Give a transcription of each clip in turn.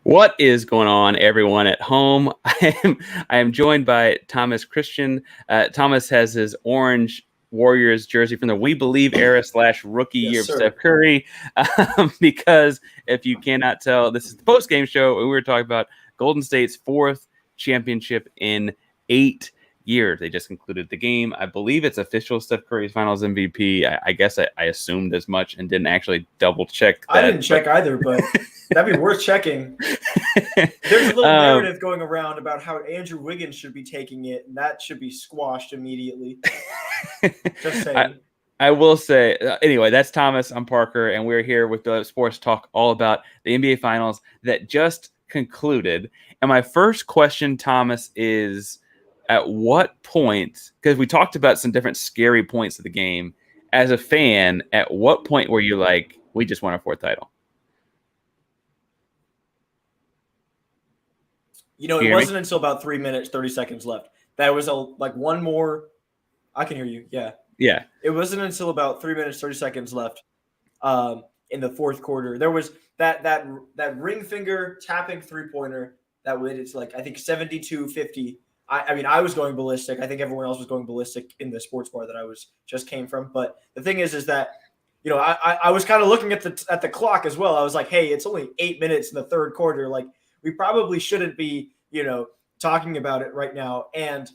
What is going on, everyone at home? I am joined by Thomas Christian. Thomas has his orange Warriors jersey from the We Believe era / rookie year of Steph Curry. Because if you cannot tell, this is the post-game show, and we were talking about Golden State's fourth championship in 8 years. They just concluded the game. I believe it's official Steph Curry's Finals MVP. I guess I assumed as much and didn't actually double check that. I didn't check either, but that'd be worth checking. There's a little narrative going around about how Andrew Wiggins should be taking it, and that should be squashed immediately. Just saying. I will say, anyway, that's Thomas. I'm Parker, and we're here with the Sports Talk all about the NBA Finals that just concluded. And my first question, Thomas, is at what point, because we talked about some different scary points of the game, as a fan, at what point were you like, we just won our fourth title? You know, it wasn't until about 3 minutes, 30 seconds left. That was one more. I can hear you. Yeah. Yeah. It wasn't until about 3 minutes, 30 seconds left in the fourth quarter. There was that ring finger tapping three-pointer that made it to I think 72-50. I mean, I was going ballistic. I think everyone else was going ballistic in the sports bar that I just came from. But the thing is that, you know, I was kind of looking at the clock as well. I was like, hey, it's only 8 minutes in the third quarter. We probably shouldn't be, talking about it right now. And,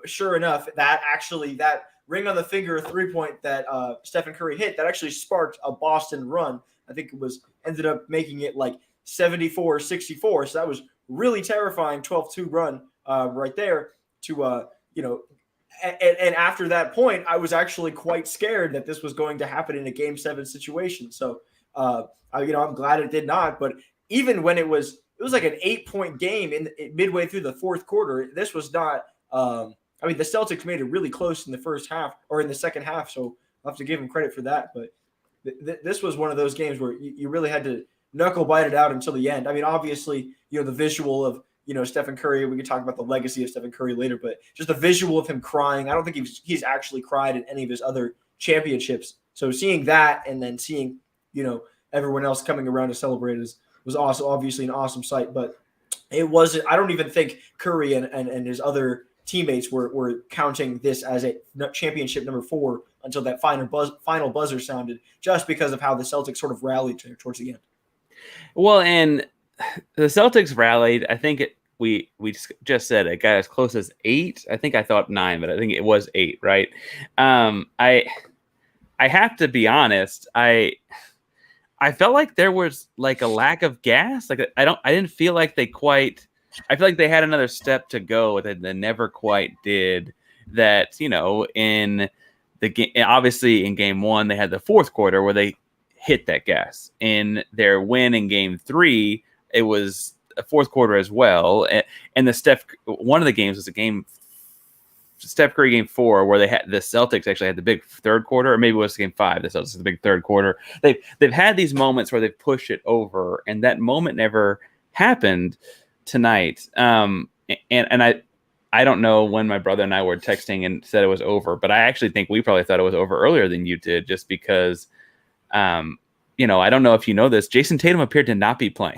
sure enough, that ring on the finger 3-point that Stephen Curry hit, that actually sparked a Boston run. I think ended up making it 74-64. So that was really terrifying 12-2 run right there to, and after that point, I was actually quite scared that this was going to happen in a Game 7 situation. So, I'm glad it did not. But even when it was an 8-point game midway through the fourth quarter. This was not. The Celtics made it really close in the first half or in the second half. So I'll have to give them credit for that. But this was one of those games where you really had to knuckle bite it out until the end. I mean, obviously, the visual of Stephen Curry. We can talk about the legacy of Stephen Curry later, but just the visual of him crying. I don't think he's actually cried in any of his other championships. So seeing that and then seeing everyone else coming around to celebrate was also obviously an awesome sight, but it wasn't. I don't even think Curry and his other teammates were counting this as a championship number 4 until that final buzzer sounded, just because of how the Celtics sort of rallied towards the end. Well, and the Celtics rallied. I think we just said it got as close as 8. I think I thought 9, but I think it was 8, right? I have to be honest. I felt like there was a lack of gas. I didn't feel like they quite. I feel like they had another step to go that they never quite did. That in the game, obviously in Game 1 they had the fourth quarter where they hit that gas. In their win in Game 3, it was a fourth quarter as well. And one of the games was a game. Steph Curry Game 4, where the Celtics actually had the big third quarter, or maybe it was Game 5. The Celtics had the big third quarter. They've had these moments where they've pushed it over, and that moment never happened tonight. And I don't know when my brother and I were texting and said it was over, but I actually think we probably thought it was over earlier than you did, just because. I don't know if you know this. Jason Tatum appeared to not be playing.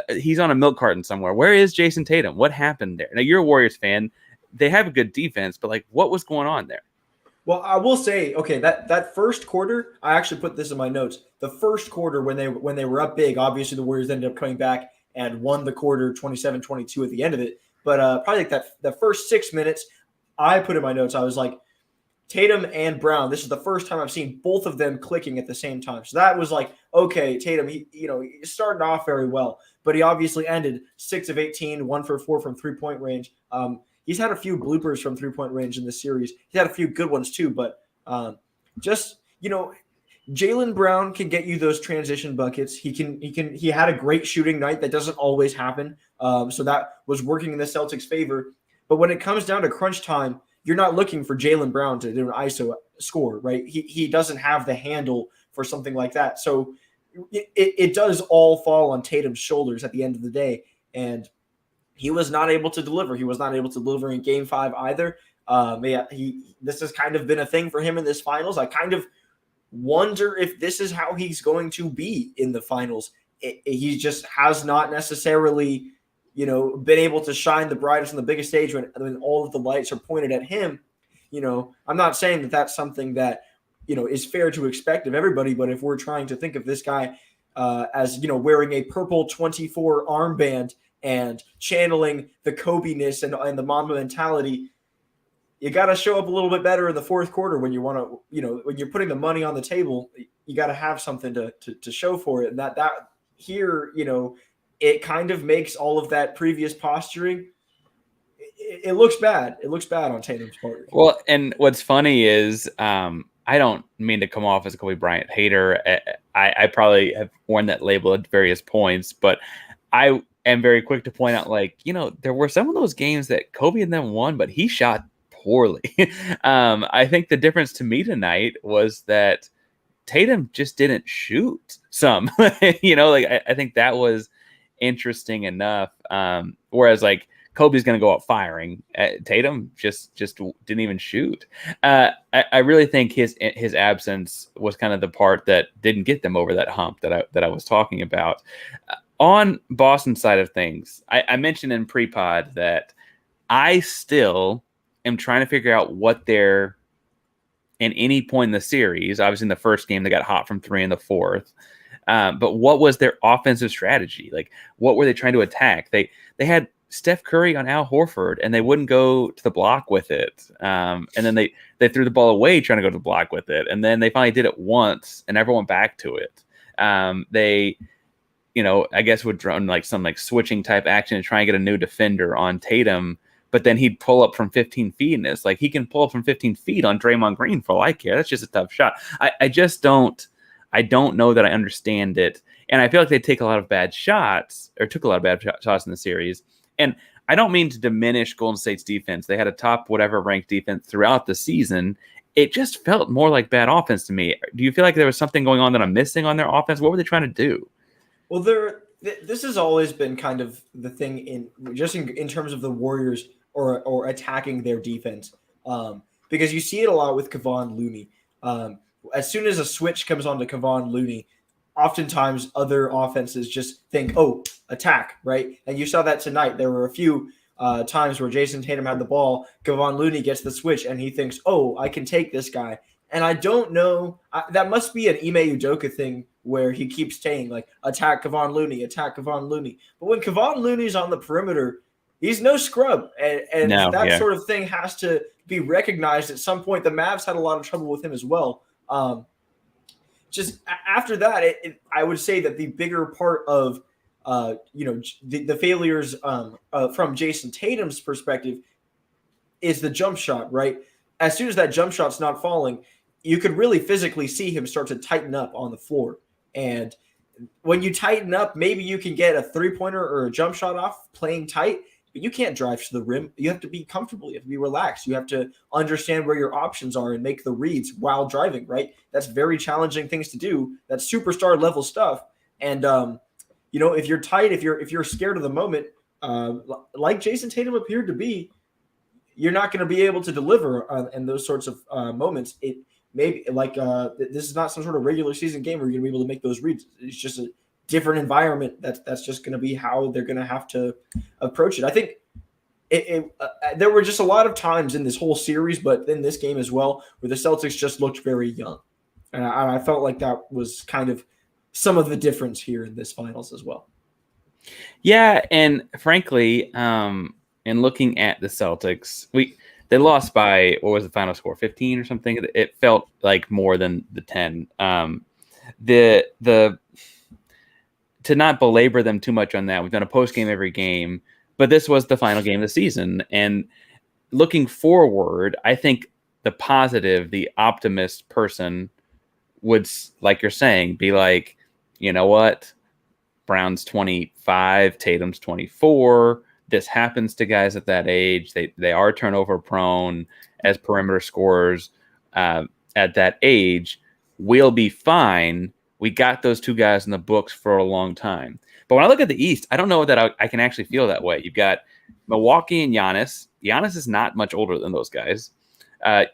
He's on a milk carton somewhere. Where is Jason Tatum? What happened there? Now, you're a Warriors fan. They have a good defense, but what was going on there? Well, I will say, okay, that first quarter, I actually put this in my notes. The first quarter when they were up big, obviously the Warriors ended up coming back and won the quarter 27-22 at the end of it. But probably the first 6 minutes, I put in my notes, I was like, Tatum and Brown, this is the first time I've seen both of them clicking at the same time. So that was okay, Tatum, he started off very well, but he obviously ended 6 of 18, 1 for 4 from 3-point range. He's had a few bloopers from 3-point range in this series. He's had a few good ones too, but Jaylen Brown can get you those transition buckets. He had a great shooting night. That doesn't always happen. So that was working in the Celtics' favor. But when it comes down to crunch time, you're not looking for Jaylen Brown to do an ISO score, right? He doesn't have the handle for something like that. So it does all fall on Tatum's shoulders at the end of the day. And he was not able to deliver. He was not able to deliver in Game 5 either. This has kind of been a thing for him in this finals. I kind of wonder if this is how he's going to be in the finals. he just has not necessarily, been able to shine the brightest on the biggest stage when all of the lights are pointed at him. I'm not saying that that's something that, is fair to expect of everybody, but if we're trying to think of this guy as, wearing a purple 24 armband and channeling the Kobe-ness and the Mamba mentality, you got to show up a little bit better in the fourth quarter when you want to, when you're putting the money on the table. You got to have something to show for it. And that here, it kind of makes all of that previous posturing. It looks bad. It looks bad on Tatum's part. Well, and what's funny is I don't mean to come off as a Kobe Bryant hater. I probably have worn that label at various points, but I am very quick to point out, like, there were some of those games that Kobe and them won, but he shot poorly. I think the difference to me tonight was that Tatum just didn't shoot some. I think that was interesting enough. Whereas like Kobe's going to go out firing. Tatum just didn't even shoot. I really think his absence was kind of the part that didn't get them over that hump that I was talking about. On Boston's side of things, I mentioned in pre-pod that I still am trying to figure out what they're in any point in the series. Obviously, in the first game, they got hot from three in the fourth. But what was their offensive strategy? Like, what were they trying to attack? They had Steph Curry on Al Horford, and they wouldn't go to the block with it. And then they threw the ball away trying to go to the block with it. And then they finally did it once and never went back to it. They, I guess would run like some like switching type action to try and get a new defender on Tatum. But then he'd pull up from 15 feet, and it's like he can pull up from 15 feet on Draymond Green for all I care. That's just a tough shot. I just don't. I don't know that I understand it, and I feel like they take a lot of bad shots, or took a lot of bad shots in the series. And I don't mean to diminish Golden State's defense. They had a top whatever ranked defense throughout the season. It just felt more like bad offense to me. Do you feel like there was something going on that I'm missing on their offense? What were they trying to do? Well, this has always been kind of the thing in terms of the Warriors or attacking their defense, because you see it a lot with Kevon Looney. As soon as a switch comes on to Kevon Looney, oftentimes other offenses just think, oh, attack, right? And you saw that tonight. There were a few times where Jason Tatum had the ball, Kevon Looney gets the switch, and he thinks, oh, I can take this guy. And I don't know. That must be an Ime Udoka thing where he keeps saying, like, attack Kevon Looney, attack Kevon Looney. But when Kevon Looney's on the perimeter, he's no scrub. And sort of thing has to be recognized at some point. The Mavs had a lot of trouble with him as well. Just after that, I would say that the bigger part of, the failures from Jason Tatum's perspective is the jump shot, right? As soon as that jump shot's not falling, you could really physically see him start to tighten up on the floor. And when you tighten up, maybe you can get a three-pointer or a jump shot off playing tight, but you can't drive to the rim. You have to be comfortable. You have to be relaxed. You have to understand where your options are and make the reads while driving, right? That's very challenging things to do. That's superstar level stuff. And, if you're tight, if you're scared of the moment, like Jason Tatum appeared to be, you're not going to be able to deliver in those sorts of moments. It maybe like this is not some sort of regular season game where you're going to be able to make those reads. It's just a different environment. That's just going to be how they're going to have to approach it. I think there were just a lot of times in this whole series, but in this game as well, where the Celtics just looked very young, and I felt like that was kind of some of the difference here in this finals as well. Yeah, and frankly, in looking at the Celtics, they lost by, what was the final score, 15 or something? It felt like more than the 10. To not belabor them too much on that, we've done a post game every game, but this was the final game of the season. And looking forward, I think the positive, the optimist person would, like you're saying, be like, you know what? Brown's 25, Tatum's 24. This happens to guys at that age. They are turnover prone as perimeter scorers at that age. We'll be fine. We got those two guys in the books for a long time. But when I look at the East, I don't know that I can actually feel that way. You've got Milwaukee and Giannis. Giannis is not much older than those guys.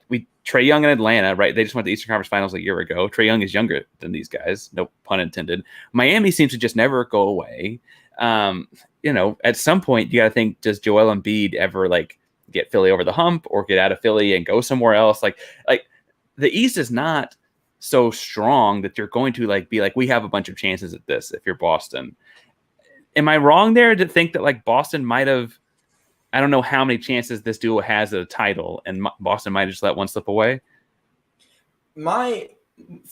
We Trae Young in Atlanta, right? They just went to the Eastern Conference Finals a year ago. Trae Young is younger than these guys, no pun intended. Miami seems to just never go away. At some point you got to think, does Joel Embiid ever like get Philly over the hump or get out of Philly and go somewhere else? Like the East is not so strong that you're going to like be like, we have a bunch of chances at this if you're Boston. Am I wrong there to think that like Boston might have, I don't know how many chances this duo has at a title, and Boston might have just let one slip away? My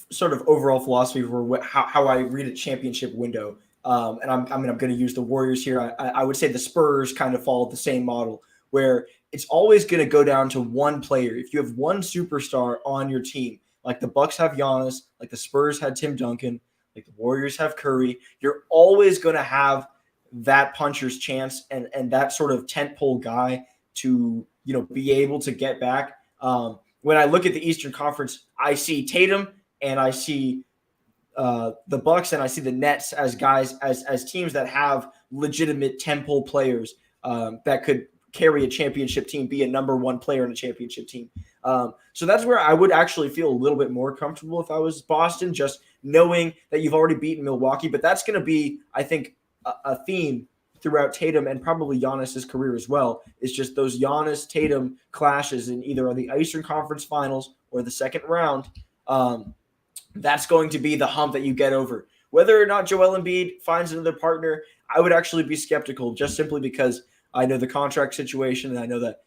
sort of overall philosophy for how I read a championship window, and I'm going to use the Warriors here. I would say the Spurs kind of follow the same model where it's always going to go down to one player. If you have one superstar on your team, like the Bucks have Giannis, like the Spurs had Tim Duncan, like the Warriors have Curry, you're always going to have that puncher's chance and that sort of tentpole guy to be able to get back. When I look at the Eastern Conference, I see Tatum and I see the Bucks and I see the Nets as guys as teams that have legitimate tentpole players that could carry a championship team, be a number one player in a championship team. So that's where I would actually feel a little bit more comfortable if I was Boston, just knowing that you've already beaten Milwaukee. But that's going to be, I think, a theme throughout Tatum and probably Giannis's career as well. It's just those Giannis-Tatum clashes in either the Eastern Conference Finals or the second round. That's going to be the hump that you get over. Whether or not Joel Embiid finds another partner, I would actually be skeptical just simply because I know the contract situation and I know that,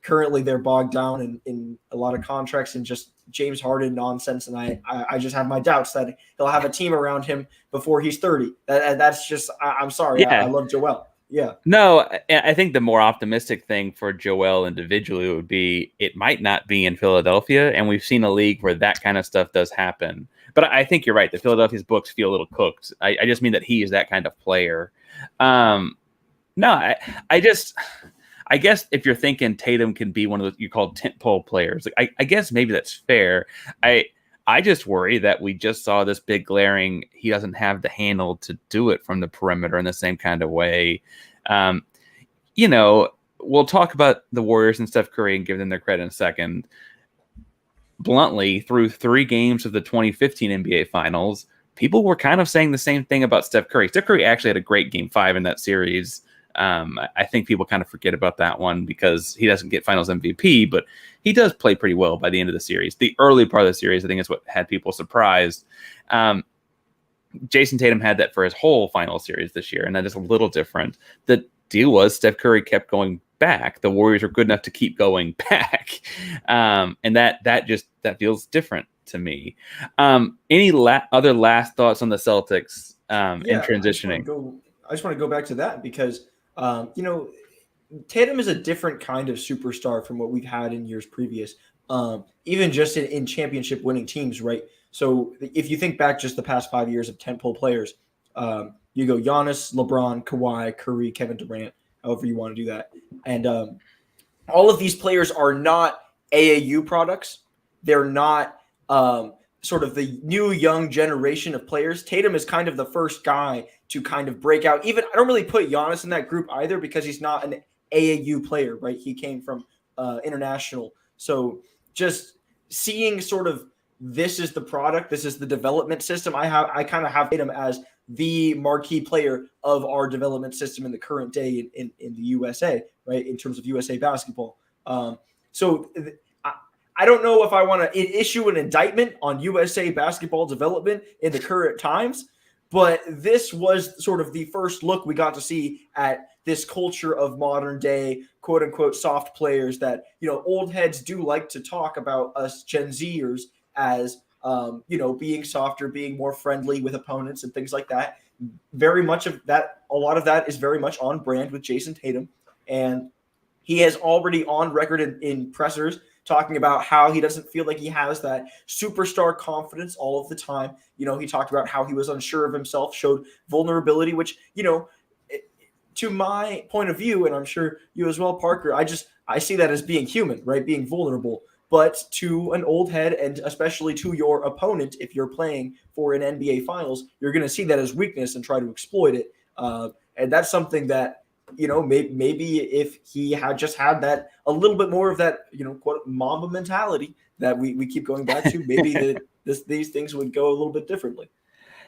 currently they're bogged down in a lot of contracts and just James Harden nonsense. And I just have my doubts that he'll have a team around him before he's 30. That's just, I'm sorry. Yeah. I love Joel. Yeah. No, I think the more optimistic thing for Joel individually would be it might not be in Philadelphia. And we've seen a league where that kind of stuff does happen. But I think you're right. The Philadelphia's books feel a little cooked. I just mean that he is that kind of player. I guess if you're thinking Tatum can be one of those you call tentpole players, like I guess maybe that's fair. I just worry that we just saw this big glaring, he doesn't have the handle to do it from the perimeter in the same kind of way. We'll talk about the Warriors and Steph Curry and give them their credit in a second. Bluntly, through 3 games of the 2015 NBA Finals, people were kind of saying the same thing about Steph Curry. Steph Curry actually had a great game 5 in that series. I think people kind of forget about that one because he doesn't get Finals MVP, but he does play pretty well by the end of the series. The early part of the series, I think, is what had people surprised. Jason Tatum had that for his whole final series this year, and that is a little different. The deal was Steph Curry kept going back. The Warriors were good enough to keep going back, and that feels different to me. Any other last thoughts on the Celtics in transitioning? I just want to go back to that because Tatum is a different kind of superstar from what we've had in years previous, even just in championship winning teams, right? So if you think back just the past 5 years of tentpole players, you go Giannis, LeBron, Kawhi, Curry, Kevin Durant, however you want to do that. And all of these players are not AAU products. They're not sort of the new young generation of players. Tatum is kind of the first guy to kind of break out. Even I don't really put Giannis in that group either because he's not an AAU player, right? He came from international. So just seeing sort of this is the product, this is the development system. I kind of have Tatum as the marquee player of our development system in the current day in the USA, right? In terms of USA basketball. I don't know if I want to issue an indictment on USA basketball development in the current times, but this was sort of the first look we got to see at this culture of modern day, quote unquote, soft players that, old heads do like to talk about us Gen Zers as, being softer, being more friendly with opponents and things like that. Very much of that, a lot of that is very much on brand with Jason Tatum. And he has already on record in pressers talking about how he doesn't feel like he has that superstar confidence all of the time. He talked about how he was unsure of himself, showed vulnerability, which, to my point of view, and I'm sure you as well, Parker, I see that as being human, right? Being vulnerable. But to an old head, and especially to your opponent, if you're playing for an NBA Finals, you're going to see that as weakness and try to exploit it. And that's something that maybe if he had just had that a little bit more of that, quote Mamba mentality that we keep going back to, maybe these things would go a little bit differently.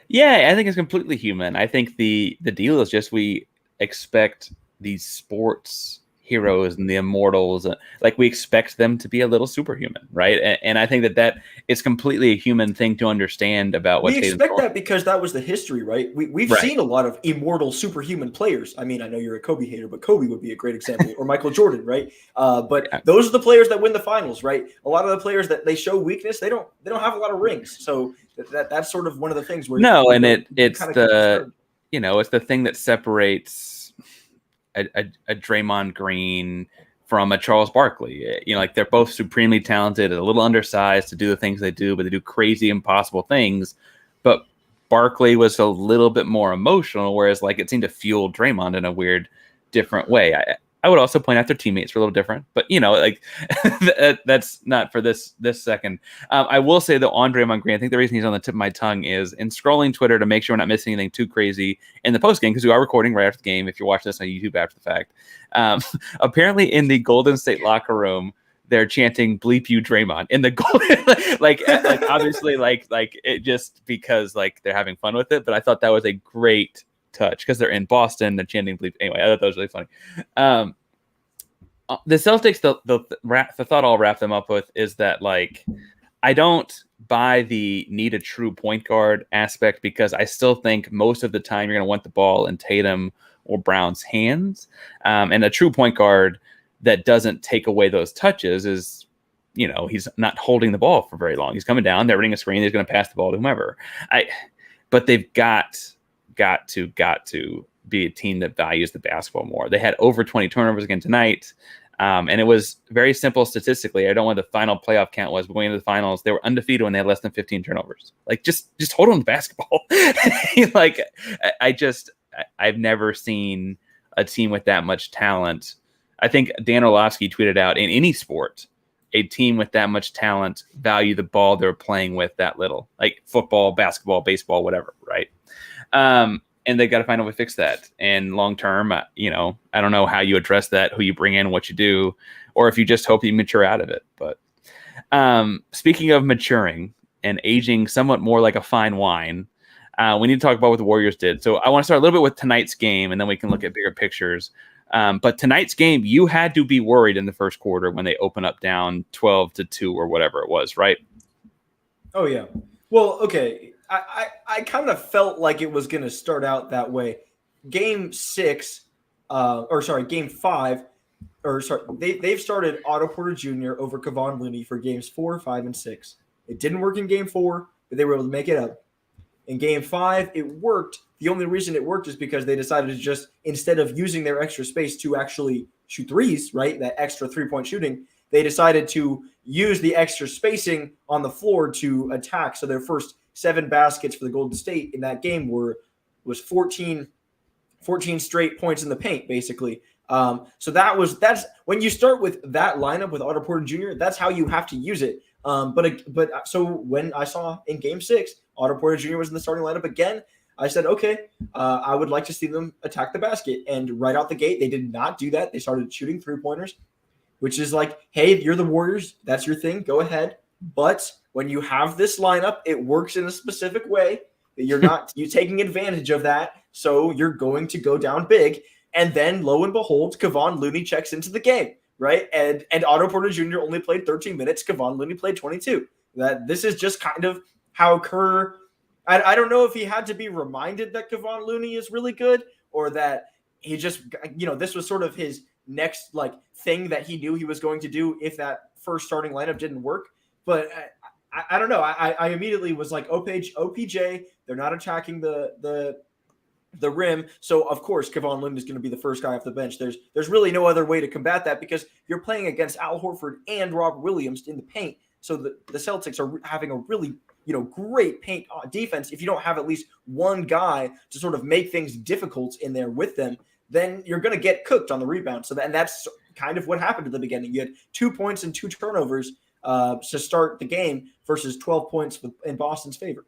Yeah, I think it's completely human. I think the deal is just we expect these sports heroes and the immortals, like we expect them to be a little superhuman, right? And I think that is completely a human thing to understand about what We Tatum's expect going. that because that was the history, right? We've Right. seen a lot of immortal superhuman players. I mean, I know you're a Kobe hater, but Kobe would be a great example, or Michael Jordan, right? But Yeah. those are the players that win the finals, right? A lot of the players that they show weakness, they don't have a lot of rings. So that's sort of one of the things where No, and you it's kind of get the concerned. it's the thing that separates a Draymond Green from a Charles Barkley. Like they're both supremely talented, a little undersized to do the things they do, but they do crazy, impossible things. But Barkley was a little bit more emotional, whereas like it seemed to fuel Draymond in a weird, different way. I would also point out their teammates were a little different, but like that's not for this second. I will say that on Draymond Green, I think the reason he's on the tip of my tongue is in scrolling Twitter to make sure we're not missing anything too crazy in the post game, because we are recording right after the game. If you're watching this on YouTube after the fact, apparently in the Golden State locker room, they're chanting "Bleep you, Draymond" in the golden, like obviously like it just because like they're having fun with it. But I thought that was a great touch because they're in Boston, they're chanting "Bleep." Anyway, I thought that was really funny. The Celtics, the thought I'll wrap them up with is that like I don't buy the need a true point guard aspect, because I still think most of the time you're going to want the ball in Tatum or Brown's hands, and a true point guard that doesn't take away those touches is, he's not holding the ball for very long. He's coming down, they're running a screen, he's going to pass the ball to whomever. But they've got to be a team that values the basketball more. They had over 20 turnovers again tonight. And it was very simple statistically. I don't know what the final playoff count was, but going into the finals, they were undefeated when they had less than 15 turnovers. Like just hold on to basketball. Like I've never seen a team with that much talent. I think Dan Orlovsky tweeted out, in any sport, a team with that much talent value the ball they're playing with that little, like football, basketball, baseball, whatever. Right. And they got to find a way to fix that. And long term, I don't know how you address that, who you bring in, what you do, or if you just hope you mature out of it. But speaking of maturing and aging somewhat more like a fine wine, we need to talk about what the Warriors did. So I want to start a little bit with tonight's game, and then we can look at bigger pictures. But tonight's game, you had to be worried in the first quarter when they open up down 12-2 or whatever it was, right? Oh, yeah. Well, okay. I kind of felt like it was going to start out that way. Game 5, they've started Otto Porter Jr. over Kevon Looney for games 4, 5, and 6. It didn't work in game 4, but they were able to make it up. In game 5, it worked. The only reason it worked is because they decided to just, instead of using their extra space to actually shoot threes, right, that extra three-point shooting, they decided to use the extra spacing on the floor to attack. So their first 7 baskets for the Golden State in that game was 14 straight points in the paint, basically. So that's when you start with that lineup with Otto Porter Jr., that's how you have to use it. But so when I saw in game 6, Otto Porter Jr. was in the starting lineup again, I said, okay, I would like to see them attack the basket. And right out the gate, they did not do that. They started shooting 3-pointers, which is like, hey, you're the Warriors. That's your thing. Go ahead. But when you have this lineup, it works in a specific way. You're taking advantage of that. So you're going to go down big. And then lo and behold, Kevon Looney checks into the game, right? And Otto Porter Jr. only played 13 minutes. Kevon Looney played 22. This is just kind of how Kerr, I don't know if he had to be reminded that Kevon Looney is really good, or that he just, this was sort of his next like thing that he knew he was going to do if that first starting lineup didn't work. But I don't know. I immediately was like, OPJ, they're not attacking the rim. So of course, Kevon Looney is going to be the first guy off the bench. There's really no other way to combat that, because you're playing against Al Horford and Robert Williams in the paint. So the Celtics are having a really, great paint defense. If you don't have at least one guy to sort of make things difficult in there with them, then you're going to get cooked on the rebound. And that's kind of what happened at the beginning. You had 2 points and 2 turnovers to start the game versus 12 points in Boston's favor.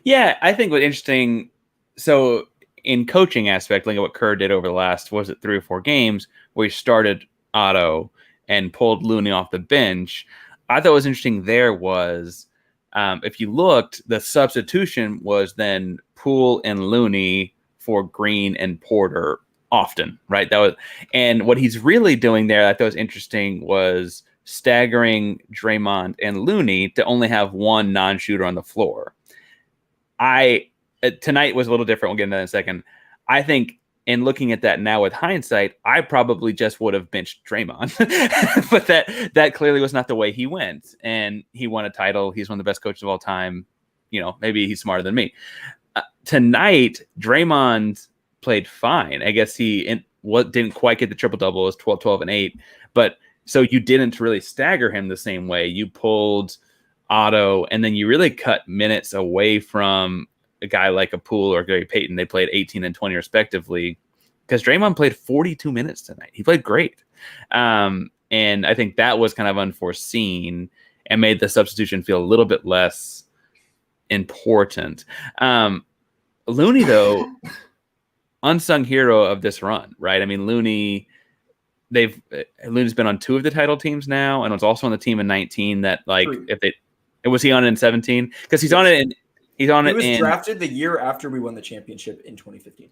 Yeah, I think what's interesting. So in coaching aspect, look at what Kerr did over the last, was it 3 or 4 games, where he started Otto and pulled Looney off the bench. I thought was interesting there was, if you looked, the substitution was then Poole and Looney for Green and Porter often, right? And what he's really doing there, I thought was interesting, was staggering Draymond and Looney to only have one non-shooter on the floor. Tonight was a little different. We'll get into that in a second. I think in looking at that now with hindsight, I probably just would have benched Draymond, but that clearly was not the way he went. And he won a title. He's one of the best coaches of all time. Maybe he's smarter than me. Tonight, Draymond played fine. I guess he didn't quite get the triple-double. It was 12, 12, and 8. But so you didn't really stagger him the same way. You pulled Otto, and then you really cut minutes away from a guy like a Poole or Gary Payton. They played 18 and 20 respectively, because Draymond played 42 minutes tonight. He played great. And I think that was kind of unforeseen and made the substitution feel a little bit less important. Looney, though, unsung hero of this run, right? I mean, Looney's been on 2 of the title teams now, and was also on the team in 19 that, like, was he on it in 17? Because he's on it in. He was drafted the year after we won the championship in 2015.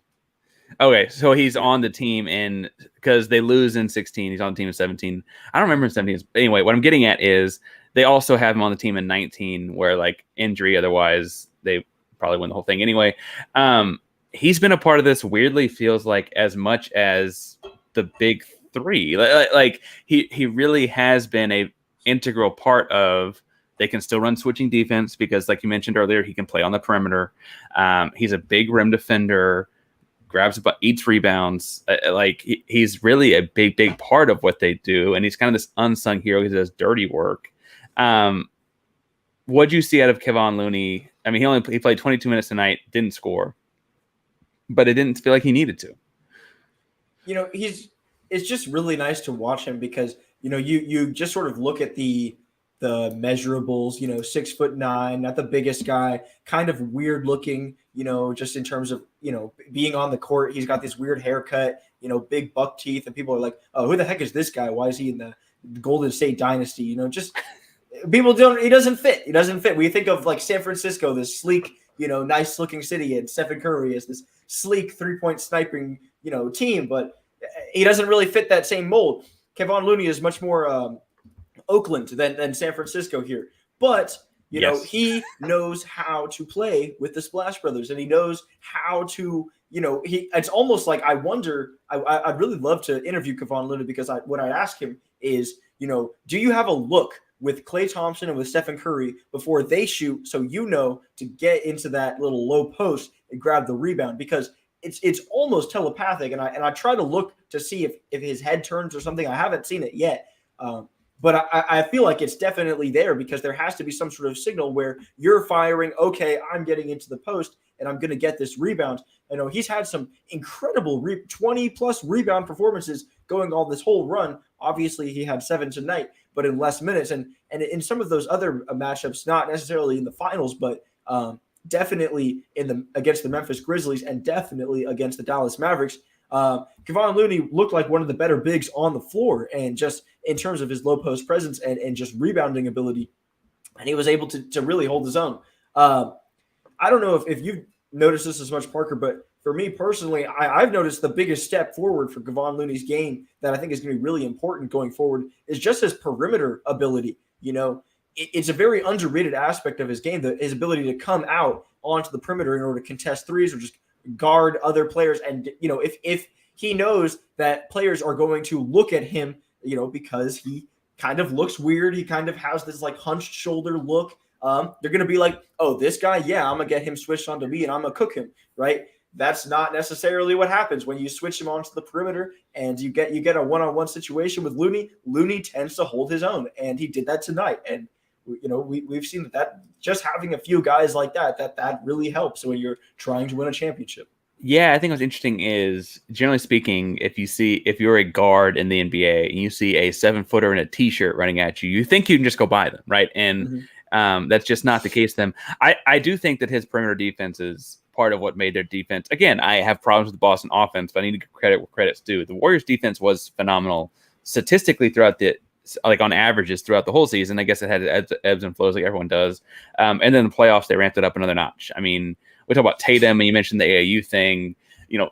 Okay, so he's on the team because they lose in 16. He's on the team in 17. I don't remember in 17. Anyway, what I'm getting at is they also have him on the team in 19, where, like, injury, otherwise they probably win the whole thing anyway. He's been a part of this, weirdly feels like, as much as the big 3. Like he really has been a integral part of. They can still run switching defense because, like you mentioned earlier, he can play on the perimeter. He's a big rim defender, eats rebounds. He's really a big, big part of what they do. And he's kind of this unsung hero. He does dirty work. What'd you see out of Kevon Looney? I mean, he played 22 minutes tonight, didn't score, but it didn't feel like he needed to. It's just really nice to watch him because, you just sort of look at the measurables, 6'9", not the biggest guy, kind of weird looking, just in terms of, being on the court. He's got this weird haircut, big buck teeth, and people are like, oh, who the heck is this guy? Why is he in the Golden State dynasty? Just people he doesn't fit. He doesn't fit. We think of, like, San Francisco, this sleek, nice looking city, and Steph Curry as this sleek 3-point sniping, team, but he doesn't really fit that same mold. Kevon Looney is much more, Oakland than San Francisco here, but he knows how to play with the Splash Brothers, and he knows how to it's almost like I'd really love to interview Kevon Looney, because what I ask him is, do you have a look with Klay Thompson and with Stephen Curry before they shoot, so to get into that little low post and grab the rebound? Because it's almost telepathic, and I try to look to see if his head turns or something. I haven't seen it yet. But I feel like it's definitely there, because there has to be some sort of signal where you're firing, okay, I'm getting into the post and I'm going to get this rebound. He's had some incredible 20-plus rebound performances going on this whole run. Obviously, he had 7 tonight, but in less minutes. And in some of those other matchups, not necessarily in the finals, but definitely against the Memphis Grizzlies and definitely against the Dallas Mavericks, Kevon Looney looked like one of the better bigs on the floor, and just in terms of his low post presence and just rebounding ability, and he was able to really hold his own. I don't know if you've noticed this as much, Parker, but for me personally, I've noticed the biggest step forward for Kevon Looney's game that I think is going to be really important going forward is just his perimeter ability. It's a very underrated aspect of his game, his ability to come out onto the perimeter in order to contest threes or just guard other players. And, if he knows that players are going to look at him, because he kind of looks weird, he kind of has this, like, hunched shoulder look. They're going to be like, oh, this guy, yeah, I'm going to get him switched onto me and I'm going to cook him, right? That's not necessarily what happens when you switch him onto the perimeter and you get a one-on-one situation with Looney. Looney tends to hold his own, and he did that tonight. And we've seen that just having a few guys like that really helps when you're trying to win a championship. Yeah, I think what's interesting is, generally speaking, if you're a guard in the NBA and you see a 7-footer in a t-shirt running at you, you think you can just go by them, right? And That's just not the case. I do think that his perimeter defense is part of what made their defense. Again, I have problems with the Boston offense, but I need to give credit where credit's due. The Warriors defense was phenomenal statistically throughout on averages throughout the whole season. I guess it had ebbs and flows like everyone does. And then the playoffs, they ramped it up another notch. I mean, we talk about Tatum, and you mentioned the AAU thing.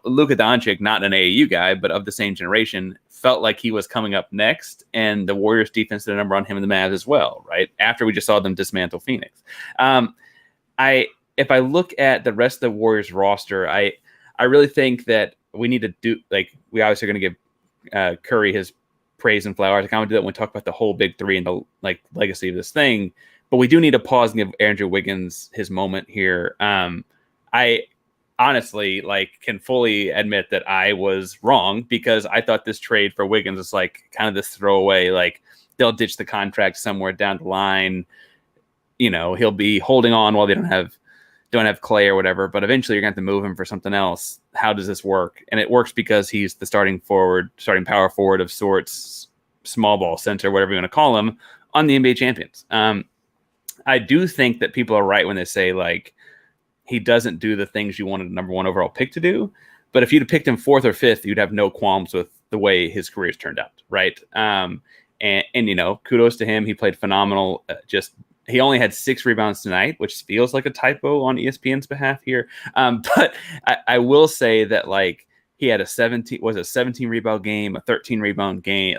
Luka Doncic, not an AAU guy, but of the same generation, felt like he was coming up next, and the Warriors defense did a number on him and the Mavs as well, right? After we just saw them dismantle Phoenix. If I look at the rest of the Warriors roster, I really think that we need to do, we obviously are going to give Curry his praise and flowers. I kind of do that when we talk about the whole big three and the legacy of this thing, but we do need to pause and give Andrew Wiggins his moment here. I honestly can fully admit that I was wrong, because I thought this trade for Wiggins was kind of this throwaway, they'll ditch the contract somewhere down the line. He'll be holding on while they don't have Clay or whatever, but eventually you're going to have to move him for something else. How does this work? And it works because he's the starting power forward of sorts, small ball center, whatever you want to call him, on the NBA champions. I do think that people are right when they say he doesn't do the things you wanted a number one overall pick to do. But if you'd have picked him fourth or fifth, you'd have no qualms with the way his career's turned out, right? And kudos to him. He played phenomenal. He only had 6 rebounds tonight, which feels like a typo on ESPN's behalf here. But I will say that he had a 17 rebound game, a 13 rebound game.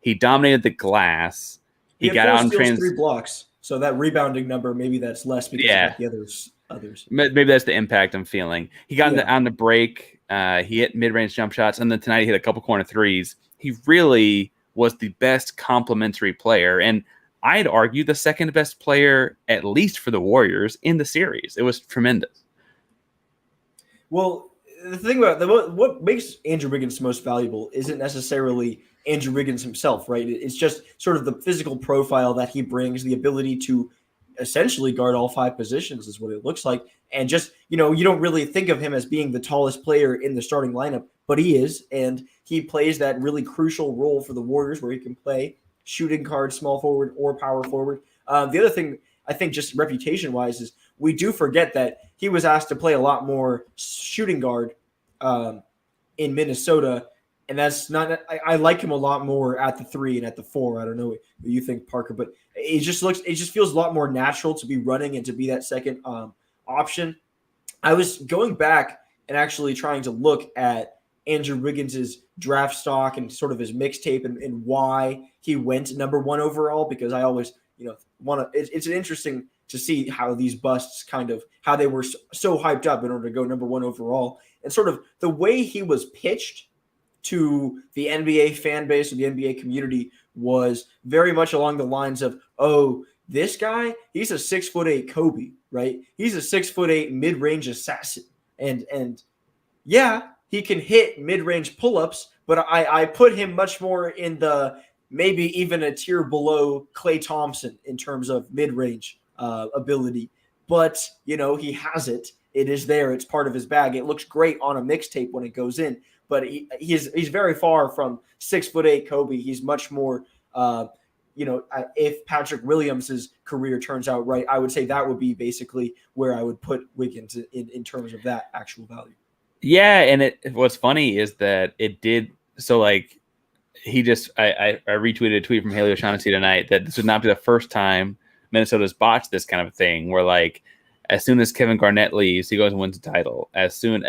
He dominated the glass. He got out and 3 blocks. So that rebounding number, maybe that's less because of the others. Maybe that's the impact I'm feeling. He got on the break. He hit mid-range jump shots, and then tonight he hit a couple corner threes. He really was the best complementary player, and I'd argue the second best player, at least for the Warriors, in the series. It was tremendous. Well, the thing about what makes Andrew Wiggins most valuable isn't necessarily Andrew Wiggins himself, right? It's just sort of the physical profile that he brings, the ability to essentially guard all 5 positions is what it looks like. And just, you don't really think of him as being the tallest player in the starting lineup, but he is. And he plays that really crucial role for the Warriors where he can play shooting guard, small forward, or power forward. The other thing, I think, just reputation-wise, is we do forget that he was asked to play a lot more shooting guard in Minnesota, and that's not. I like him a lot more at the 3 and at the 4. I don't know what you think, Parker, but it just feels a lot more natural to be running and to be that second option. I was going back and actually trying to look at Andrew Wiggins' draft stock and sort of his mixtape and why he went number 1 overall, because I always, want to. It's interesting to see how these busts how they were so hyped up in order to go number 1 overall, and sort of the way he was pitched to the NBA fan base or the NBA community was very much along the lines of, oh, this guy, he's a 6'8" Kobe, right? He's a 6'8" mid-range assassin, and yeah, he can hit mid-range pull-ups, but I put him much more in the maybe even a tier below Klay Thompson in terms of mid-range ability. But, he has it. It is there. It's part of his bag. It looks great on a mixtape when it goes in, but he's very far from 6'8" Kobe. He's much more, if Patrick Williams' career turns out right, I would say that would be basically where I would put Wiggins in terms of that actual value. Yeah, and what's funny is that it did. So he just I retweeted a tweet from Haley O'Shaughnessy tonight that this would not be the first time Minnesota's botched this kind of thing, where as soon as Kevin Garnett leaves, he goes and wins a title. As soon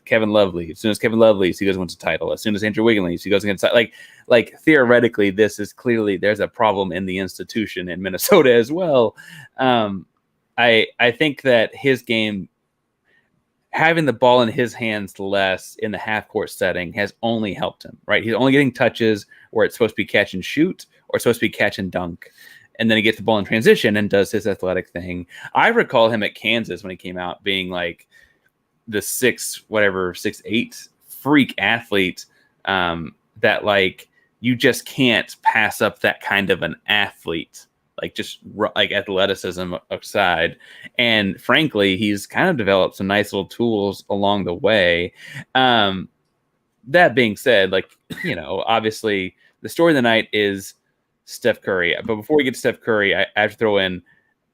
Kevin Love leaves, as soon as Kevin Love leaves, he goes and wins a title. As soon as Andrew Wiggins leaves, he goes against theoretically, this is clearly there's a problem in the institution in Minnesota as well. I think that his game, having the ball in his hands less in the half-court setting, has only helped him, right? He's only getting touches where it's supposed to be catch and shoot or it's supposed to be catch and dunk. And then he gets the ball in transition and does his athletic thing. I recall him at Kansas when he came out being the 6'8" freak athlete that you just can't pass up that kind of an athlete. Athleticism aside. And frankly, he's kind of developed some nice little tools along the way. That being said, obviously the story of the night is Steph Curry. But before we get to Steph Curry, I have to throw in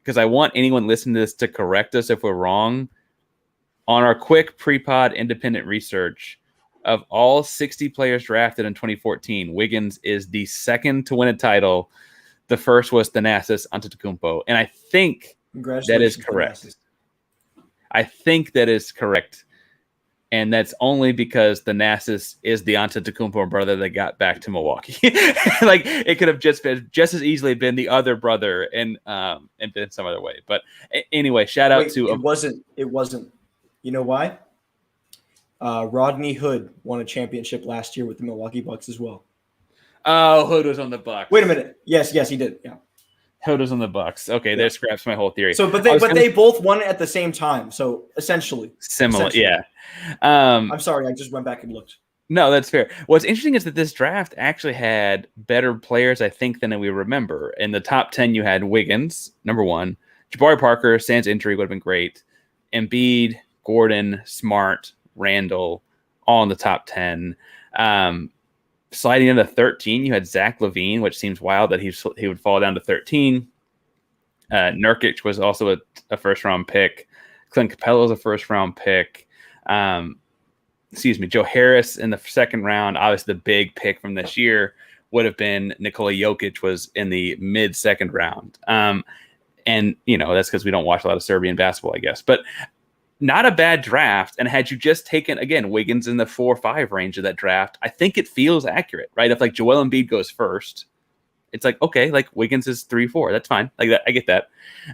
because I want anyone listening to this to correct us if we're wrong. On our quick pre-pod independent research, of all 60 players drafted in 2014, Wiggins is the second to win a title. The first was Thanasis Antetokounmpo, and I think that is correct. Thanasis. I think that is correct, and that's only because Thanasis is the Antetokounmpo brother that got back to Milwaukee. Like, it could have just as easily been the other brother and been some other way. But anyway, shout out to it wasn't. You know why? Rodney Hood won a championship last year with the Milwaukee Bucks as well. Oh, Hood was on the Bucks. Wait a minute. Yes, he did. Yeah. Hood was on the Bucks. Okay, there scraps my whole theory. So, but they both won at the same time. So essentially similar. Yeah. I'm sorry, I just went back and looked. No, that's fair. What's interesting is that this draft actually had better players, I think, than we remember. In the top 10, you had Wiggins, number 1. Jabari Parker, sans injury, would have been great. Embiid, Gordon, Smart, Randall, all in the top 10. Sliding into 13, you had Zach LaVine, which seems wild that he would fall down to 13. Nurkic was also a first-round pick. Clint Capella was a first-round pick. Joe Harris in the second round. Obviously, the big pick from this year would have been Nikola Jokic, was in the mid-second round. And, that's because we don't watch a lot of Serbian basketball, I guess. But not a bad draft. And had you just taken, again, Wiggins in the 4-5 range of that draft, I think it feels accurate, right? If, like, Joel Embiid goes first, it's like, okay, like, Wiggins is 3-4. That's fine. Like, that, I get that.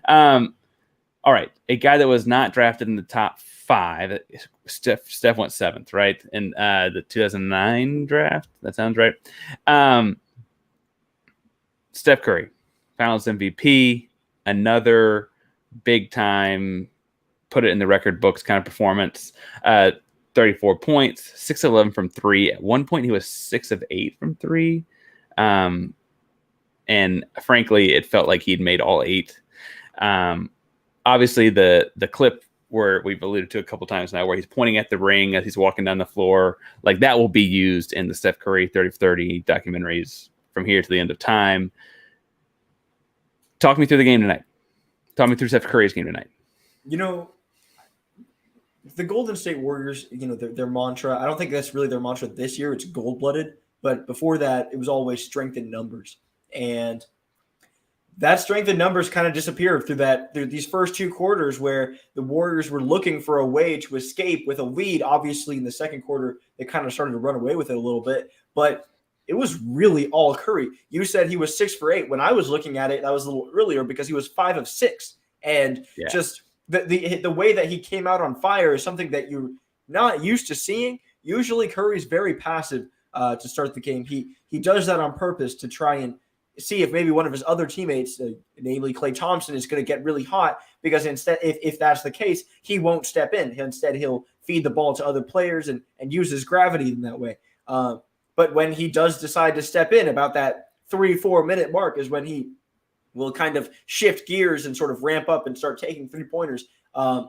All right. A guy that was not drafted in the top 5, Steph went 7th, right? In the 2009 draft. That sounds right. Steph Curry, Finals MVP, another big-time, put it in the record books kind of performance. 34 points, 6 of 11 from 3. At one point, he was 6 of 8 from 3. And frankly, it felt like he'd made all 8. Obviously, the clip where we've alluded to a couple times now, where he's pointing at the ring as he's walking down the floor, like, that will be used in the Steph Curry 30-30 documentaries from here to the end of time. Talk me through the game tonight. Talk me through Steph Curry's game tonight. The Golden State Warriors, their mantra, I don't think that's really their mantra this year. It's gold-blooded. But before that, it was always strength in numbers. And that strength in numbers kind of disappeared through these first 2 quarters, where the Warriors were looking for a way to escape with a lead. Obviously, in the second quarter, they kind of started to run away with it a little bit. But it was really all Curry. You said he was 6 for 8. When I was looking at it, that was a little earlier, because he was 5 of 6. And just the way that he came out on fire is something that you're not used to seeing. Usually Curry's very passive to start the game. He does that on purpose to try and see if maybe one of his other teammates, namely Klay Thompson, is going to get really hot, because instead, if that's the case, he won't step in. He'll feed the ball to other players and use his gravity in that way. But when he does decide to step in, about that 3-4 minute mark is when he will kind of shift gears and sort of ramp up and start taking 3-pointers. I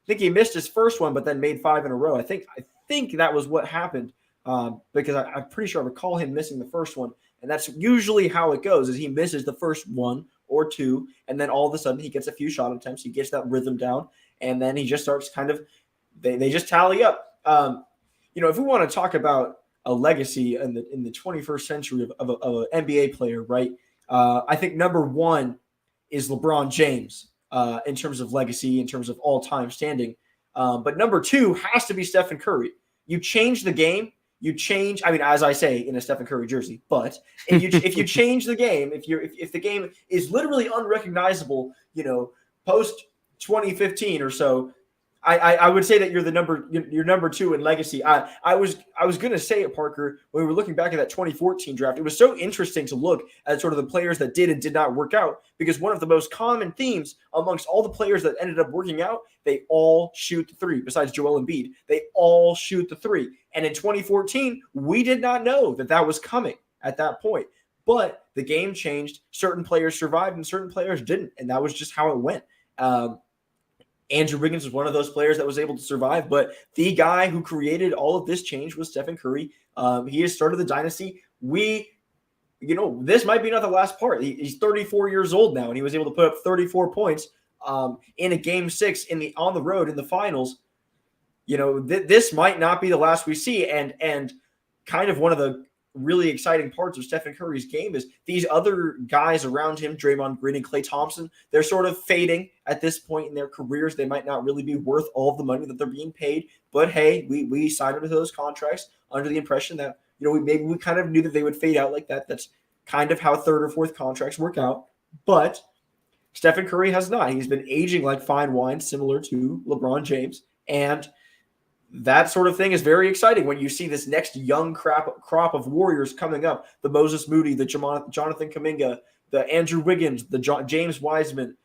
think he missed his first one, but then made 5 in a row. I think that was what happened, because I'm pretty sure I recall him missing the first one. And that's usually how it goes, is he misses the first 1 or 2, and then all of a sudden he gets a few shot attempts. He gets that rhythm down, and then he just starts kind of they just tally up. If we want to talk about a legacy in the 21st century of an NBA player, right? I think number 1 is LeBron James in terms of legacy, in terms of all-time standing. But number 2 has to be Stephen Curry. You change the game. As I say, in a Stephen Curry jersey, but if you change the game, if the game is literally unrecognizable, post 2015 or so, I would say that you're number 2 in legacy. I was going to say it, Parker, when we were looking back at that 2014 draft. It was so interesting to look at sort of the players that did and did not work out, because one of the most common themes amongst all the players that ended up working out, they all shoot the 3. Besides Joel Embiid, they all shoot the 3. And in 2014, we did not know that was coming at that point. But the game changed. Certain players survived and certain players didn't, and that was just how it went. Andrew Wiggins was one of those players that was able to survive, but the guy who created all of this change was Stephen Curry. He has started the dynasty. this might be not the last part. He's 34 years old now, and he was able to put up 34 points in a game 6 on the road in the finals. This might not be the last we see. And kind of one of the really exciting parts of Stephen Curry's game is these other guys around him, Draymond Green and Klay Thompson, they're sort of fading at this point in their careers. They might not really be worth all of the money that they're being paid. But hey, we signed them to those contracts under the impression that, we kind of knew that they would fade out like that. That's kind of how third or fourth contracts work out. But Stephen Curry has not. He's been aging like fine wine, similar to LeBron James. And that sort of thing is very exciting when you see this next young crop of Warriors coming up. The Moses Moody, the Jonathan Kuminga, the Andrew Wiggins, the James Wiseman.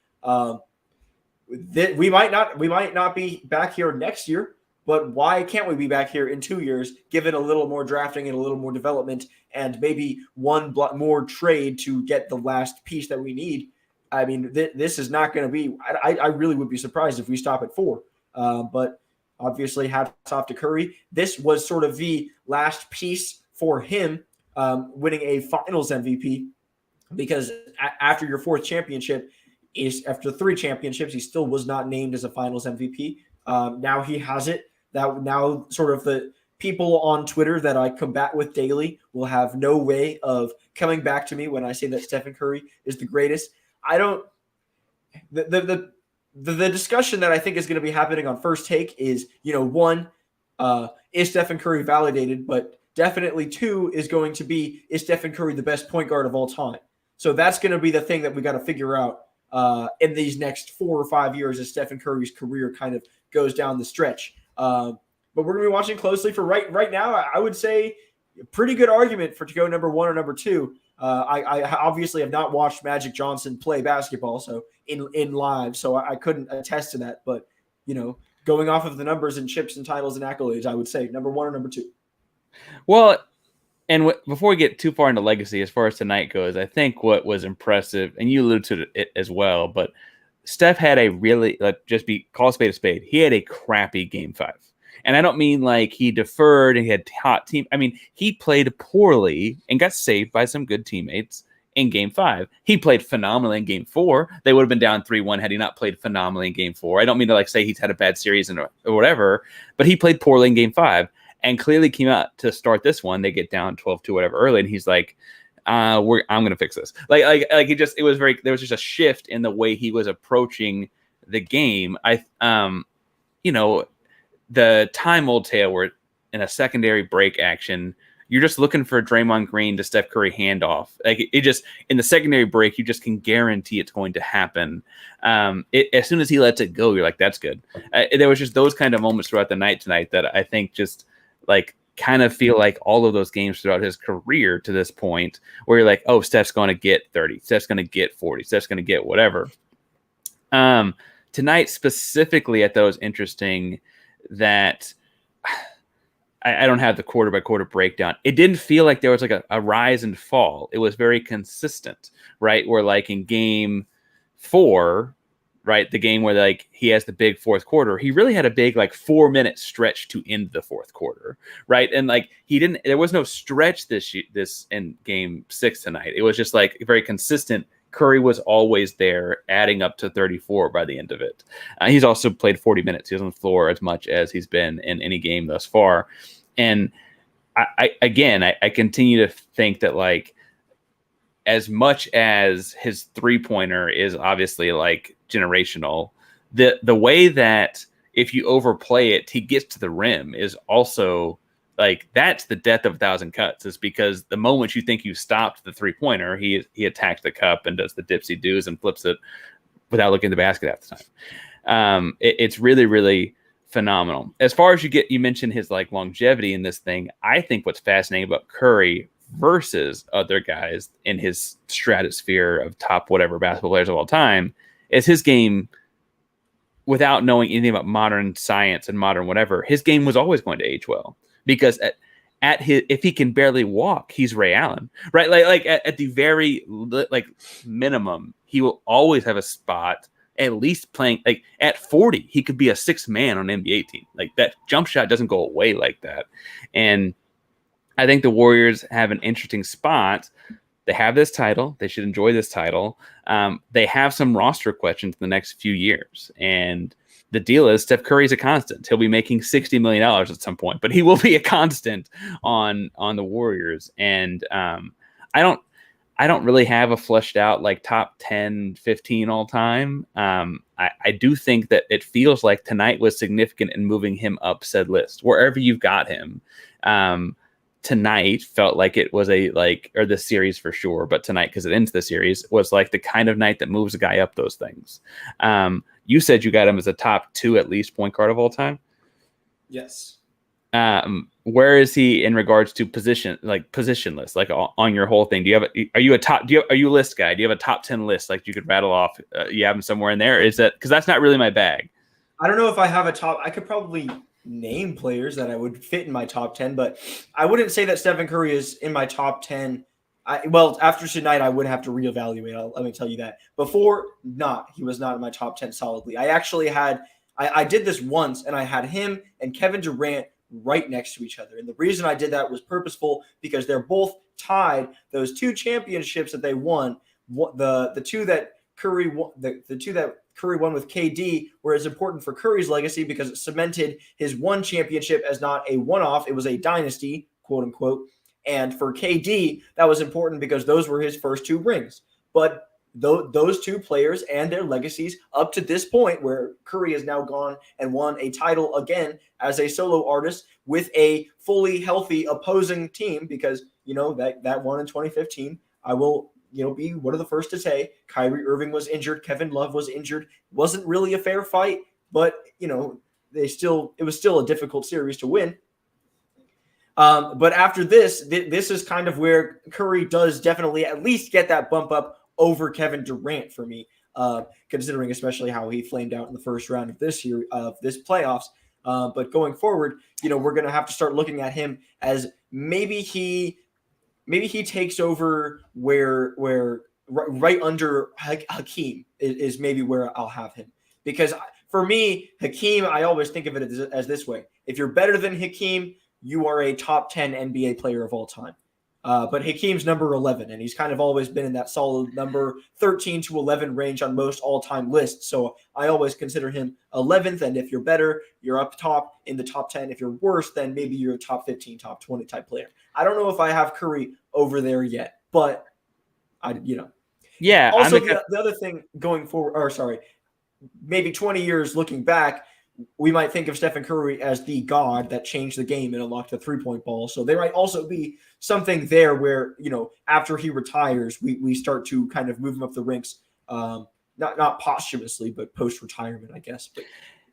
We might not be back here next year, but why can't we be back here in 2 years, given a little more drafting and a little more development and maybe one more trade to get the last piece that we need? I mean, this is not going to be – I really would be surprised if we stop at 4. But obviously, hats off to Curry. This was sort of the last piece for him winning a finals MVP, because after your 4th championship – after 3 championships, he still was not named as a finals MVP. Now he has it. Now sort of the people on Twitter that I combat with daily will have no way of coming back to me when I say that Stephen Curry is the greatest. The discussion that I think is going to be happening on First Take is, one, is Stephen Curry validated? But definitely 2 is going to be, is Stephen Curry the best point guard of all time? So that's going to be the thing that we got to figure out in these next 4 or 5 years as Stephen Curry's career kind of goes down the stretch. But we're going to be watching closely for right now. I would say a pretty good argument for to go number 1 or number 2. I obviously have not watched Magic Johnson play basketball, so in live, so I couldn't attest to that. But going off of the numbers and chips and titles and accolades, I would say number 1 or number 2. Well, and before we get too far into legacy, as far as tonight goes, I think what was impressive, and you alluded to it as well, but Steph had a really, call a spade. He had a crappy game 5. And I don't mean like he deferred and he had hot team. I mean, he played poorly and got saved by some good teammates in game 5. He played phenomenally in game 4. They would have been down 3-1 had he not played phenomenally in game 4. I don't mean to say he's had a bad series or whatever, but he played poorly in game 5 and clearly came out to start this one. They get down 12-2 whatever early. And he's like, I'm going to fix this. There was just a shift in the way he was approaching the game. The time old tale where in a secondary break action, you're just looking for Draymond Green to Steph Curry handoff. In the secondary break, you just can guarantee it's going to happen. As soon as he lets it go, you're like, that's good. There was just those kind of moments throughout the night tonight that I think just kind of feel like all of those games throughout his career to this point where you're like, oh, Steph's going to get 30, Steph's going to get 40, Steph's going to get whatever. Tonight specifically, I thought it was interesting that I don't have the quarter by quarter breakdown. It didn't feel like there was a rise and fall. It was very consistent, right? Where in game 4, right, the game where he has the big fourth quarter, he really had a big 4-minute stretch to end the fourth quarter, right? And there was no stretch this in game 6 tonight. It was just very consistent. Curry was always there, adding up to 34 by the end of it. He's also played 40 minutes. He was on the floor as much as he's been in any game thus far. And I continue to think that as much as his 3-pointer is obviously generational, the way that if you overplay it, he gets to the rim is also that's the death of 1,000 cuts, is because the moment you think you stopped the 3-pointer, he attacks the cup and does the dipsy doos and flips it without looking at the basket at the time. It's really, really phenomenal. As far as you mentioned his longevity in this thing. I think what's fascinating about Curry versus other guys in his stratosphere of top whatever basketball players of all time is his game. Without knowing anything about modern science and modern whatever, his game was always going to age well. Because if he can barely walk, he's Ray Allen, right? At the very minimum, he will always have a spot. At least playing at 40, he could be a 6th man on an NBA team. That jump shot doesn't go away like that. And I think the Warriors have an interesting spot They have this title. They should enjoy this title. They have some roster questions in the next few years. And the deal is Steph Curry is a constant. He'll be making $60 million at some point, but he will be a constant on the Warriors. And I don't really have a fleshed out like top 10, 15 all time. I do think that it feels like tonight was significant in moving him up said list. Wherever you've got him, tonight felt like it was or the series for sure, but tonight, because it ends the series, was like the kind of night that moves a guy up those things. You said you got him as a top 2 at least point guard of all time. Yes. Where is he in regards to positionless, like on your whole thing? Are you a list guy? Do you have a top 10 list like you could rattle off? You have him somewhere in there? Is that, because that's not really my bag. I don't know if I have a top. I could probably name players that I would fit in my top 10, but I wouldn't say that Stephen Curry is in my top 10. After tonight, I would have to reevaluate. Let me tell you that. Before, he was not in my top 10 solidly. I actually had, I did this once, and I had him and Kevin Durant right next to each other. And the reason I did that was purposeful, because they're both tied. Those 2 championships that they won, the two that Curry won, the 2 that Curry won with KD, were as important for Curry's legacy because it cemented his one championship as not a one-off. It was a dynasty, quote unquote. And for KD, that was important because those were his first 2 rings. But those 2 players and their legacies up to this point, where Curry has now gone and won a title again as a solo artist with a fully healthy opposing team, because, that one in 2015, I will, be one of the first to say Kyrie Irving was injured. Kevin Love was injured. Wasn't really a fair fight, but, it was still a difficult series to win. But after this is kind of where Curry does definitely at least get that bump up over Kevin Durant for me, considering especially how he flamed out in the first round of this playoffs. But going forward, we're going to have to start looking at him as maybe he takes over where right under Hakeem is maybe where I'll have him. Because for me, Hakeem, I always think of it as this way. If you're better than Hakeem, you are a top 10 NBA player of all time. But Hakeem's number 11, and he's kind of always been in that solid number 13 to 11 range on most all-time lists. So I always consider him 11th, and if you're better, you're up top in the top 10. If you're worse, then maybe you're a top 15, top 20 type player. I don't know if I have Curry over there yet, but Yeah. Also, the other thing going forward, maybe 20 years looking back, we might think of Stephen Curry as the god that changed the game and unlocked the three-point ball. So there might also be something there where, after he retires, we start to kind of move him up the ranks, not posthumously, but post-retirement, I guess. But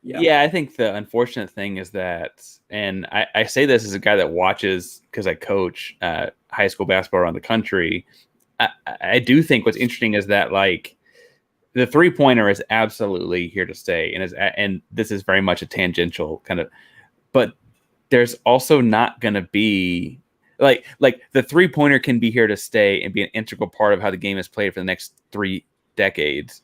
yeah, I think the unfortunate thing is that, and I say this as a guy that watches, because I coach high school basketball around the country, I do think what's interesting is that, like, the three-pointer is absolutely here to stay, and this is very much a tangential kind of, but there's also not going to be like the three-pointer can be here to stay and be an integral part of how the game is played for the next 3 decades.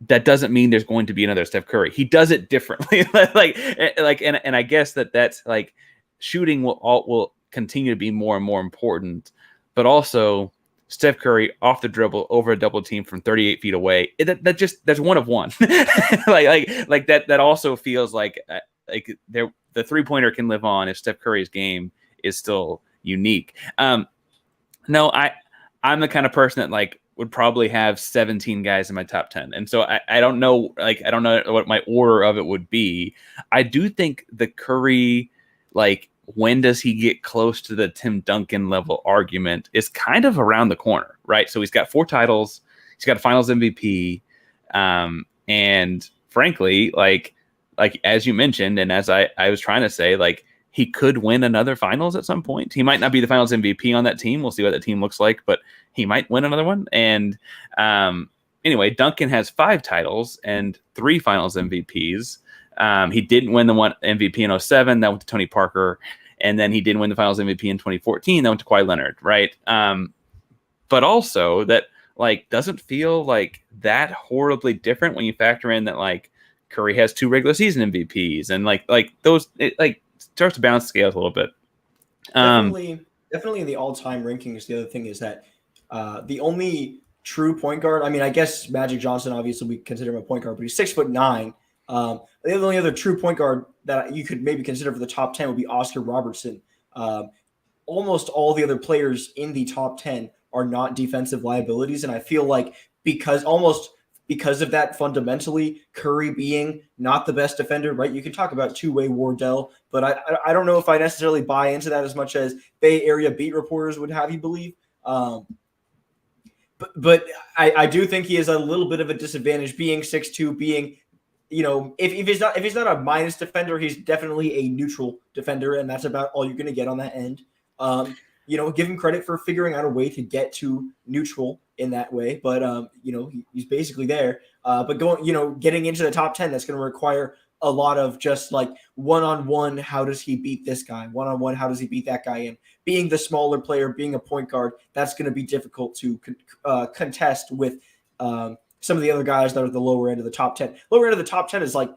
That doesn't mean there's going to be another Steph Curry. He does it differently. and I guess that's like shooting will continue to be more and more important, but also Steph Curry off the dribble over a double team from 38 feet away. That's one of one. like that also feels like the 3-pointer can live on if Steph Curry's game is still unique. No, I'm the kind of person that like would probably have 17 guys in my top 10. And so I don't know, I don't know what my order of it would be. I do think the Curry, like, when does he get close to the Tim Duncan level argument is kind of around the corner, right? So he's got 4 titles. He's got a finals MVP. And frankly, like as you mentioned, and as I was trying to say, like, he could win another finals at some point. He might not be the finals MVP on that team. We'll see what that team looks like, but he might win another one. And anyway, Duncan has 5 titles and 3 finals MVPs. He didn't win the one MVP in 2007. That went to Tony Parker. And then he didn't win the finals MVP in 2014. That went to Kawhi Leonard, right? But also that, like, doesn't feel like that horribly different when you factor in that, like, Curry has 2 regular season MVPs and like those, it, like, starts to balance scales a little bit. Definitely in the all-time rankings, the other thing is that The only true point guard, I mean, I guess Magic Johnson, obviously we consider him a point guard, but he's 6'9". The only other true point guard that you could maybe consider for the top 10 would be Oscar Robertson. Almost all the other players in the top 10 are not defensive liabilities. And I feel like because of that, fundamentally, Curry being not the best defender, right? You can talk about two-way Wardell, but I don't know if I necessarily buy into that as much as Bay Area beat reporters would have you believe. But I do think he is a little bit of a disadvantage being 6'2", being, if he's not a minus defender, he's definitely a neutral defender, and that's about all you're going to get on that end. Give him credit for figuring out a way to get to neutral in that way, but he's basically there. But getting into the top 10, that's going to require a lot of just like one-on-one, how does he beat this guy? One-on-one, how does he beat that guy? And being the smaller player, being a point guard, that's going to be difficult to contest with some of the other guys that are the lower end of the top 10. Lower end of the top 10 is like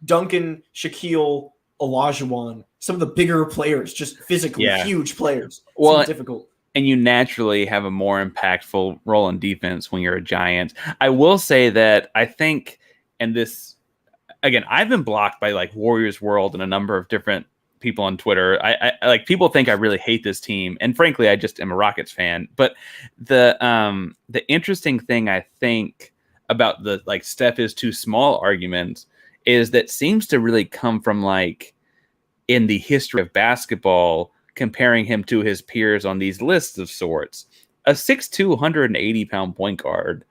Duncan, Shaquille, Olajuwon, some of the bigger players, just physically huge players. It's difficult. And you naturally have a more impactful role in defense when you're a Giant. I will say that I think, and this, again, I've been blocked by like Warriors World and a number of different people on Twitter. I like people think I really hate this team, and frankly, I just am a Rockets fan. But the interesting thing I think about the like Steph is too small argument is that seems to really come from like in the history of basketball, comparing him to his peers on these lists of sorts. A 6'2", 180-pound point guard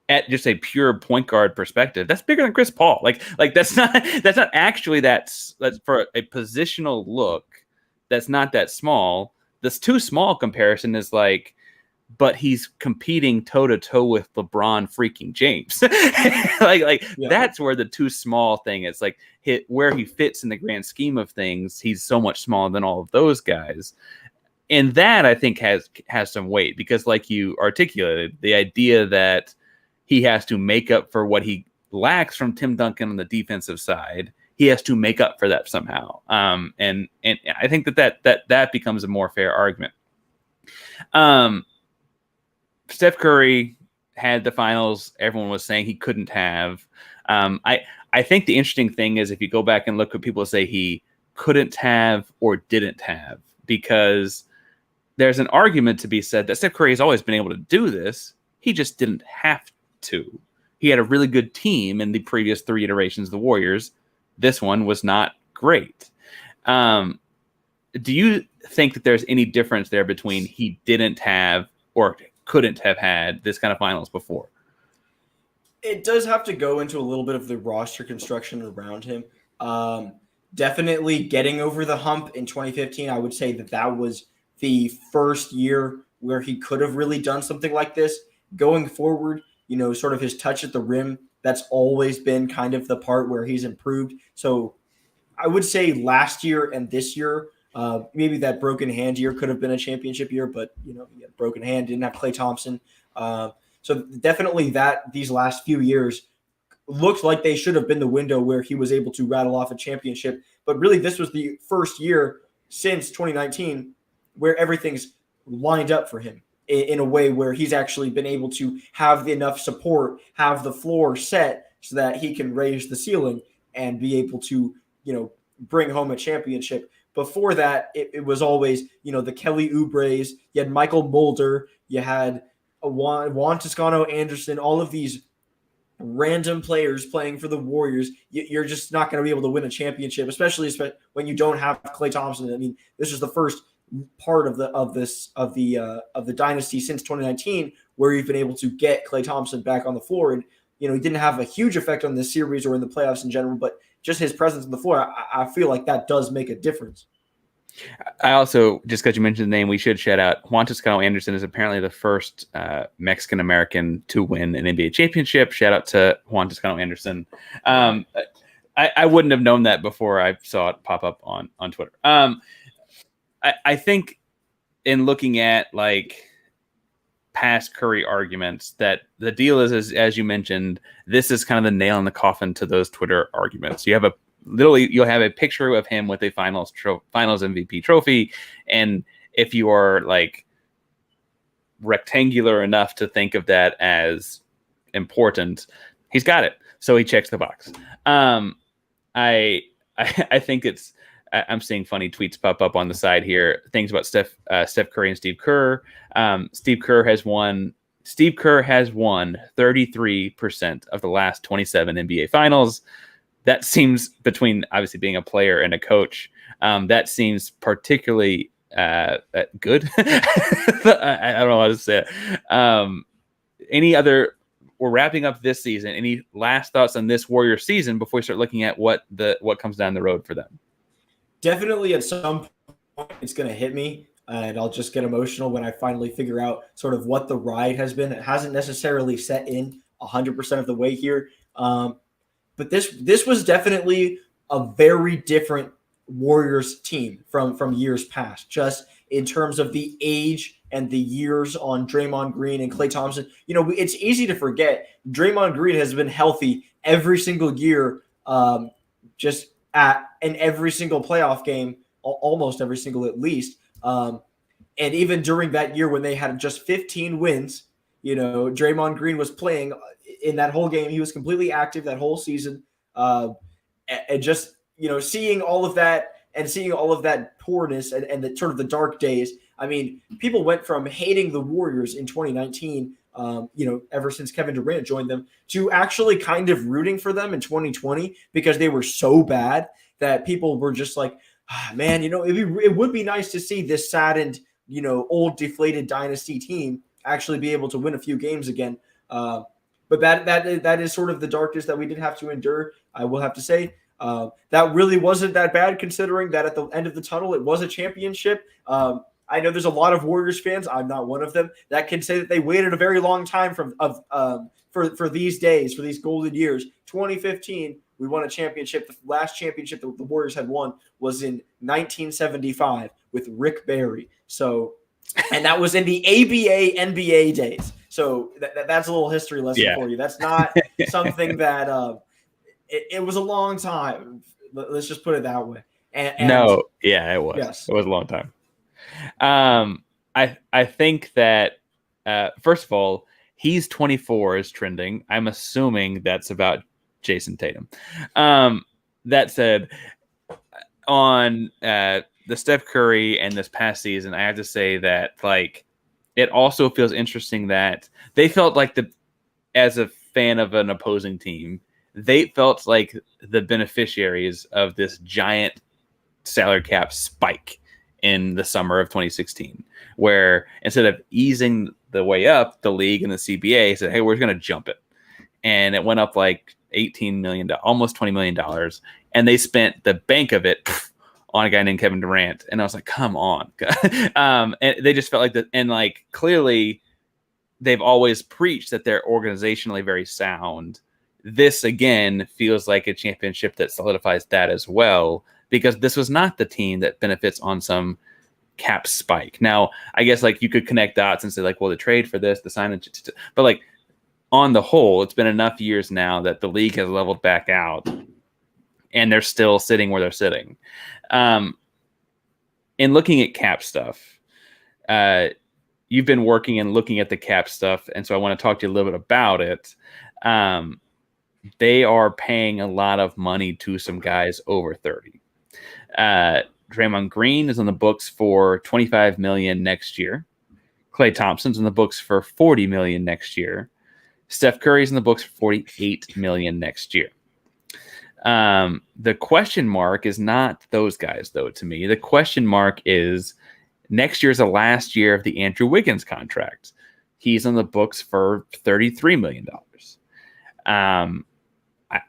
at just a pure point guard perspective, that's bigger than Chris Paul. Like that's not actually that's for a positional look. That's not that small. This too small comparison is like, but he's competing toe to toe with LeBron freaking James. That's where the too small thing is. Like where he fits in the grand scheme of things, he's so much smaller than all of those guys. And that I think has some weight because, like you articulated, the idea that he has to make up for what he lacks from Tim Duncan on the defensive side. He has to make up for that somehow. And I think that becomes a more fair argument. Steph Curry had the finals everyone was saying he couldn't have. I think the interesting thing is if you go back and look what people say he couldn't have or didn't have, because there's an argument to be said that Steph Curry has always been able to do this. He just didn't have to. He had a really good team in the previous 3 iterations of the Warriors. This one was not great. Do you think that there's any difference there between he didn't have or couldn't have had this kind of finals before? It does have to go into a little bit of the roster construction around him. Definitely getting over the hump in 2015, I would say that was the first year where he could have really done something like this. Going forward, sort of his touch at the rim, that's always been kind of the part where he's improved. So I would say last year and this year, maybe that broken hand year could have been a championship year, but he had a broken hand, didn't have Klay Thompson. So definitely these last few years looked like they should have been the window where he was able to rattle off a championship. But really, this was the first year since 2019 where everything's lined up for him in a way where he's actually been able to have enough support, have the floor set so that he can raise the ceiling and be able to, bring home a championship. Before that, it was always, the Kelly Oubres, you had Michael Mulder, you had Juan Toscano Anderson, all of these random players playing for the Warriors. You're just not going to be able to win a championship, especially when you don't have Klay Thompson. I mean, this is the first part of the dynasty since 2019 where you've been able to get Klay Thompson back on the floor. And, he didn't have a huge effect on this series or in the playoffs in general, but just his presence on the floor, I feel like that does make a difference. I also, just because you mentioned the name, we should shout out Juan Toscano Anderson is apparently the first Mexican-American to win an NBA championship. Shout out to Juan Toscano Anderson. I wouldn't have known that before I saw it pop up on Twitter. I think in looking at like past Curry arguments that the deal is, as you mentioned, this is kind of the nail in the coffin to those Twitter arguments. You'll have a picture of him with a finals MVP trophy. And if you are like rectangular enough to think of that as important. He's got it, so he checks the box. I think it's. I'm seeing funny tweets pop up on the side here. Things about Steph Curry and Steve Kerr. Steve Kerr has won 33% of the last 27 NBA Finals. That seems, between obviously being a player and a coach, that seems particularly good. I don't know how to say it. Any other? We're wrapping up this season. Any last thoughts on this Warrior season before we start looking at what comes down the road for them? Definitely at some point it's going to hit me, and I'll just get emotional when I finally figure out sort of what the ride has been. It hasn't necessarily set in 100% of the way here. But this was definitely a very different Warriors team from years past, just in terms of the age and the years on Draymond Green and Klay Thompson. It's easy to forget Draymond Green has been healthy every single year, in every single playoff game, almost every single at least. And even during that year when they had just 15 wins, Draymond Green was playing in that whole game. He was completely active that whole season. And just, seeing all of that and seeing all of that poorness and the sort of the dark days. I mean, people went from hating the Warriors in 2019, ever since Kevin Durant joined them, to actually kind of rooting for them in 2020 because they were so bad that people were just like, man, it would be nice to see this saddened, old deflated dynasty team actually be able to win a few games again. But that is sort of the darkness that we did have to endure. I will have to say that really wasn't that bad, considering that at the end of the tunnel it was a championship. I know there's a lot of Warriors fans, I'm not one of them, that can say that they waited a very long time for these days, for these golden years. 2015, we won a championship. The last championship that the Warriors had won was in 1975 with Rick Barry. So, and that was in the ABA NBA days. So that's a little history lesson for you. That's not something that it was a long time. Let's just put it that way. No, yeah, it was. Yes. It was a long time. I think that first of all, he's 24 is trending. I'm assuming that's about Jason Tatum. That said, on the Steph Curry and this past season, I have to say that it also feels interesting that they felt like as a fan of an opposing team, they felt like the beneficiaries of this giant salary cap spike in the summer of 2016, where instead of easing the way up, the league and the CBA said, hey, we're going to jump it. And it went up like $18 million, almost $20 million. And they spent the bank of it on a guy named Kevin Durant. And I was like, come on. And they just felt like that. And clearly they've always preached that they're organizationally very sound. This again feels like a championship that solidifies that as well, because this was not the team that benefits on some cap spike. Now, I guess you could connect dots and say well, the trade for this, the signage, but on the whole, it's been enough years now that the league has leveled back out and they're still sitting where they're sitting. In looking at cap stuff, you've been working and looking at the cap stuff. And so I want to talk to you a little bit about it. They are paying a lot of money to some guys over 30. Draymond Green is on the books for $25 million next year. Klay Thompson's on the books for $40 million next year. Steph Curry's in the books for $48 million next year. The question mark is not those guys, though, to me. The question mark is next year's the last year of the Andrew Wiggins contract. He's on the books for $33 million.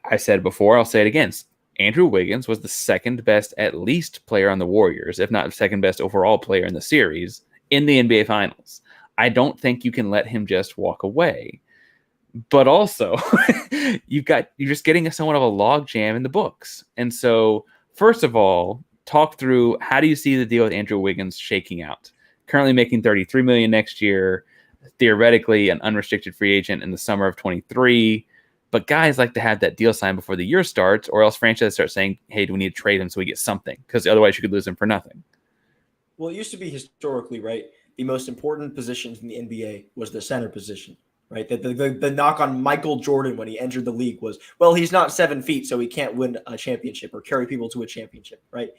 I said before, I'll say it again. Andrew Wiggins was the second best, at least, player on the Warriors, if not the second best overall player in the series in the NBA Finals. I don't think you can let him just walk away. But also, you're just getting somewhat of a log jam in the books. And so, first of all, talk through how do you see the deal with Andrew Wiggins shaking out? Currently making $33 million next year, theoretically an unrestricted free agent in the summer of 23. But guys like to have that deal signed before the year starts, or else franchises start saying, hey, do we need to trade him so we get something? Because otherwise you could lose him for nothing. Well, it used to be historically, right, the most important positions in the NBA was the center position, right? The knock on Michael Jordan when he entered the league was, well, he's not 7 feet, so he can't win a championship or carry people to a championship, right?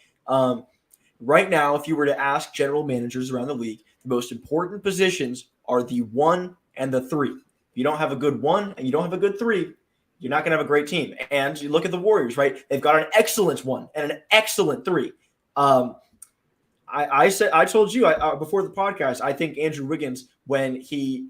Right now, if you were to ask general managers around the league, the most important positions are the 1 and the 3. If you don't have a good 1 and you don't have a good 3, you're not going to have a great team. And you look at the Warriors, right? They've got an excellent 1 and an excellent 3. I told you before the podcast, I think Andrew Wiggins, when he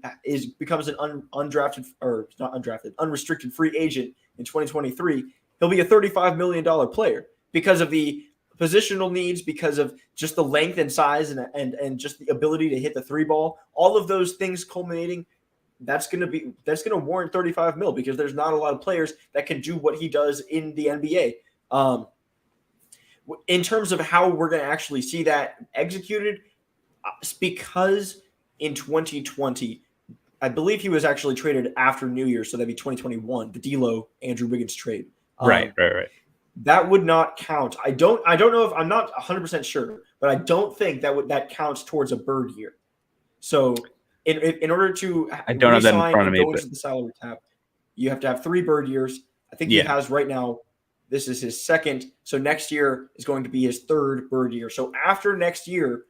becomes an unrestricted free agent in 2023, he'll be a $35 million player because of the positional needs, because of just the length and size and just the ability to hit the 3 ball. All of those things culminating, that's going to warrant 35 mil because there's not a lot of players that can do what he does in the NBA. In terms of how we're going to actually see that executed, because in 2020, I believe he was actually traded after New Year, so that'd be 2021, the D'Lo Andrew Wiggins trade. Right. That would not count. I don't know if I'm not 100% sure, but I don't think that counts towards a bird year. So in order to I don't have that in front of me, go into the salary cap, you have to have 3 bird years. I think he has right now. This is his second. So next year is going to be his 3rd bird year. So after next year,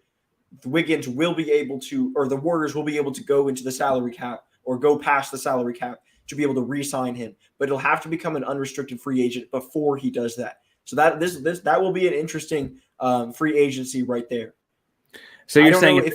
Wiggins will be able to, or the Warriors will be able to go into the salary cap or go past the salary cap to be able to re-sign him. But he'll have to become an unrestricted free agent before he does that. So that will be an interesting free agency right there. So you're saying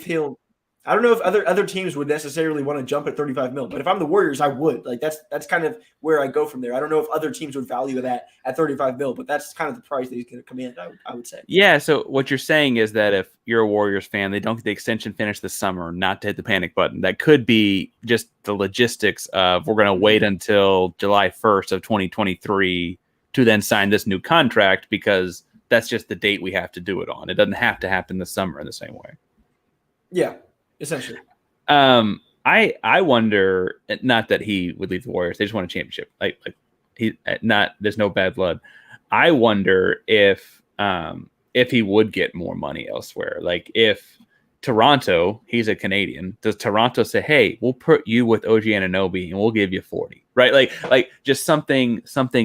I don't know if other teams would necessarily want to jump at 35 mil, but if I'm the Warriors, I would. Like that's kind of where I go from there. I don't know if other teams would value that at 35 mil, but that's kind of the price that he's going to command, I would say. Yeah, so what you're saying is that if you're a Warriors fan, they don't get the extension finished this summer, not to hit the panic button. That could be just the logistics of we're going to wait until July 1st of 2023 to then sign this new contract because that's just the date we have to do it on. It doesn't have to happen this summer in the same way. Yeah. Essentially, I wonder. Not that he would leave the Warriors; they just won a championship. There's no bad blood. I wonder if he would get more money elsewhere. Like if Toronto, he's a Canadian. Does Toronto say, "Hey, we'll put you with OG Anunoby and we'll give you 40," right? Like just something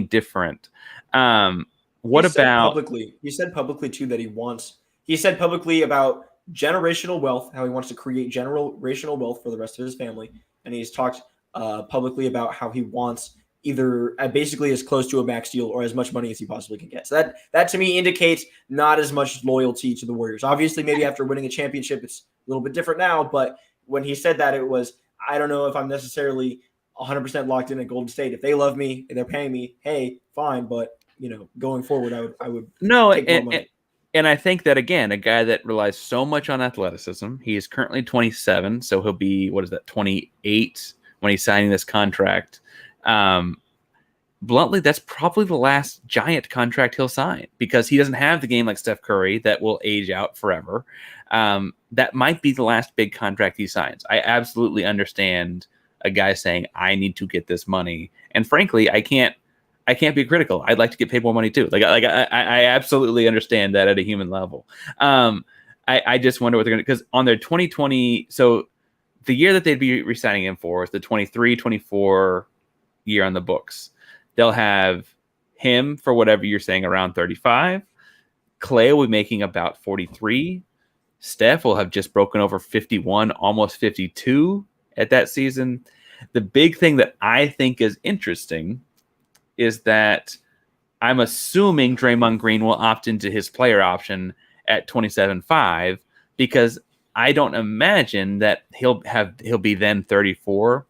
different. What about publicly? He said publicly too that he said publicly about generational wealth, how he wants to create generational wealth for the rest of his family. And he's talked publicly about how he wants either basically as close to a max deal or as much money as he possibly can get. So that to me indicates not as much loyalty to the Warriors. Obviously, maybe after winning a championship, it's a little bit different now. But when he said that, it was, I don't know if I'm necessarily 100% locked in at Golden State. If they love me and they're paying me, hey, fine. But, going forward, I would take more money. And I think that, again, a guy that relies so much on athleticism, he is currently 27, so he'll be, 28 when he's signing this contract. Bluntly, that's probably the last giant contract he'll sign because he doesn't have the game like Steph Curry that will age out forever. That might be the last big contract he signs. I absolutely understand a guy saying, I need to get this money. And frankly, I can't be critical. I'd like to get paid more money too. I absolutely understand that at a human level. I just wonder what they're going to, because on their 2020, so the year that they'd be re-signing him for is the 23-24 year on the books. They'll have him for whatever you're saying around 35. Clay will be making about 43. Steph will have just broken over 51, almost 52 at that season. The big thing that I think is interesting is that I'm assuming Draymond Green will opt into his player option at 27.5 because I don't imagine that he'll be then 34.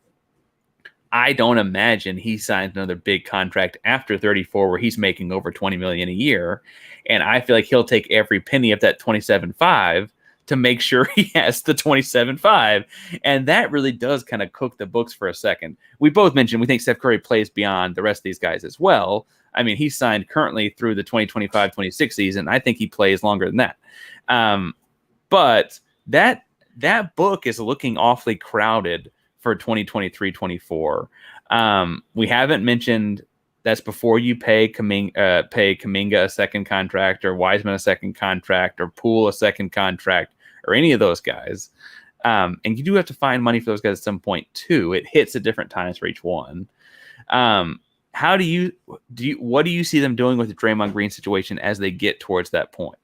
I don't imagine he signs another big contract after 34 where he's making over $20 million a year. And I feel like he'll take every penny of that 27.5 to make sure he has the 27.5. And that really does kind of cook the books for a second. We both mentioned we think Steph Curry plays beyond the rest of these guys as well. I mean, he's signed currently through the 2025-26 season. I think he plays longer than that. But that book is looking awfully crowded for 2023-24. We haven't mentioned that's before you pay Kuminga a second contract or Wiseman a second contract or Poole a second contract or any of those guys. And you do have to find money for those guys at some point too. It hits at different times for each one. How what do you see them doing with the Draymond Green situation as they get towards that point?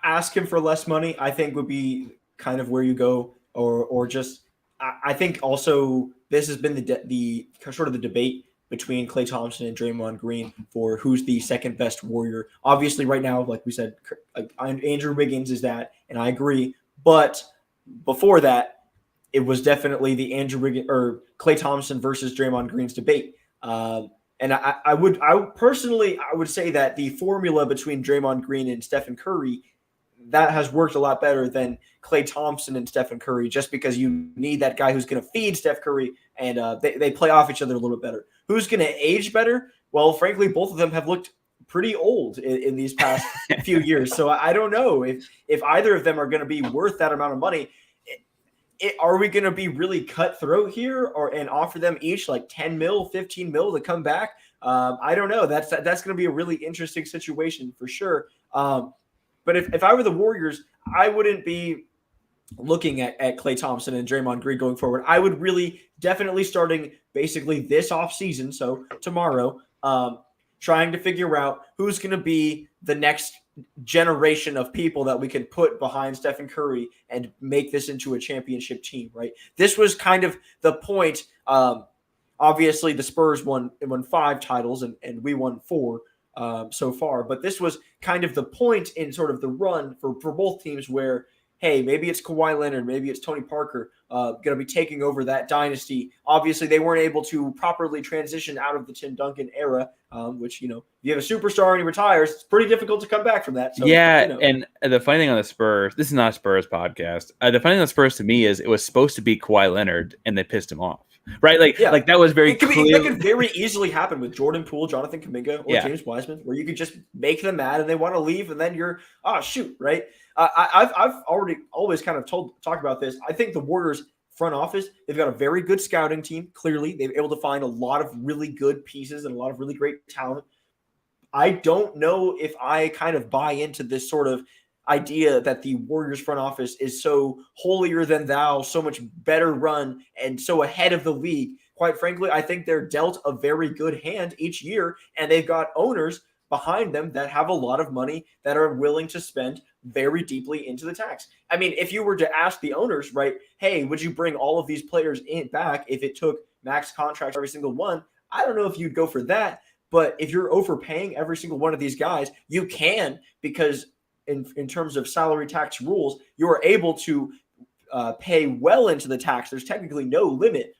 Ask him for less money, I think, would be kind of where you go, or just I think also this has been the sort of the debate between Klay Thompson and Draymond Green for who's the second best Warrior. Obviously, right now, like we said, like Andrew Wiggins is that, and I agree. But before that, it was definitely the Andrew Wiggins or Klay Thompson versus Draymond Green's debate. And I would personally say that the formula between Draymond Green and Stephen Curry, that has worked a lot better than Klay Thompson and Stephen Curry, just because you need that guy who's going to feed Steph Curry, and they play off each other a little better. Who's going to age better? Well, frankly, both of them have looked pretty old in these past few years. So I don't know if either of them are going to be worth that amount of money. Are we going to be really cutthroat here and offer them each like 10 mil, 15 mil to come back? I don't know. That's going to be a really interesting situation for sure. But if I were the Warriors, I wouldn't be looking at Klay Thompson and Draymond Green going forward. I would really definitely starting basically this offseason, so tomorrow, trying to figure out who's going to be the next generation of people that we can put behind Stephen Curry and make this into a championship team, right? This was kind of the point. Obviously, the Spurs won 5 titles, and we won 4 so far. But this was kind of the point in sort of the run for both teams where, hey, maybe it's Kawhi Leonard, maybe it's Tony Parker going to be taking over that dynasty. Obviously, they weren't able to properly transition out of the Tim Duncan era, which, if you have a superstar and he retires, it's pretty difficult to come back from that. So, and the funny thing on the Spurs, this is not a Spurs podcast. The funny thing on the Spurs to me is it was supposed to be Kawhi Leonard, and they pissed him off. Right, like that was very clear. That could very easily happen with Jordan Poole, Jonathan Kuminga, or James Wiseman, where you could just make them mad and they want to leave, and then you're right. I've always kind of talked about this. I think the Warriors front office, they've got a very good scouting team. Clearly, they've been able to find a lot of really good pieces and a lot of really great talent. I don't know if I kind of buy into this sort of idea that the Warriors front office is so holier than thou, so much better run, and so ahead of the league. Quite frankly, I think they're dealt a very good hand each year, and they've got owners behind them that have a lot of money that are willing to spend very deeply into the tax. I mean, if you were to ask the owners, right, hey, would you bring all of these players back if it took max contracts every single one? I don't know if you'd go for that, but if you're overpaying every single one of these guys, you can, because in terms of salary tax rules, you are able to pay well into the tax. There's technically no limit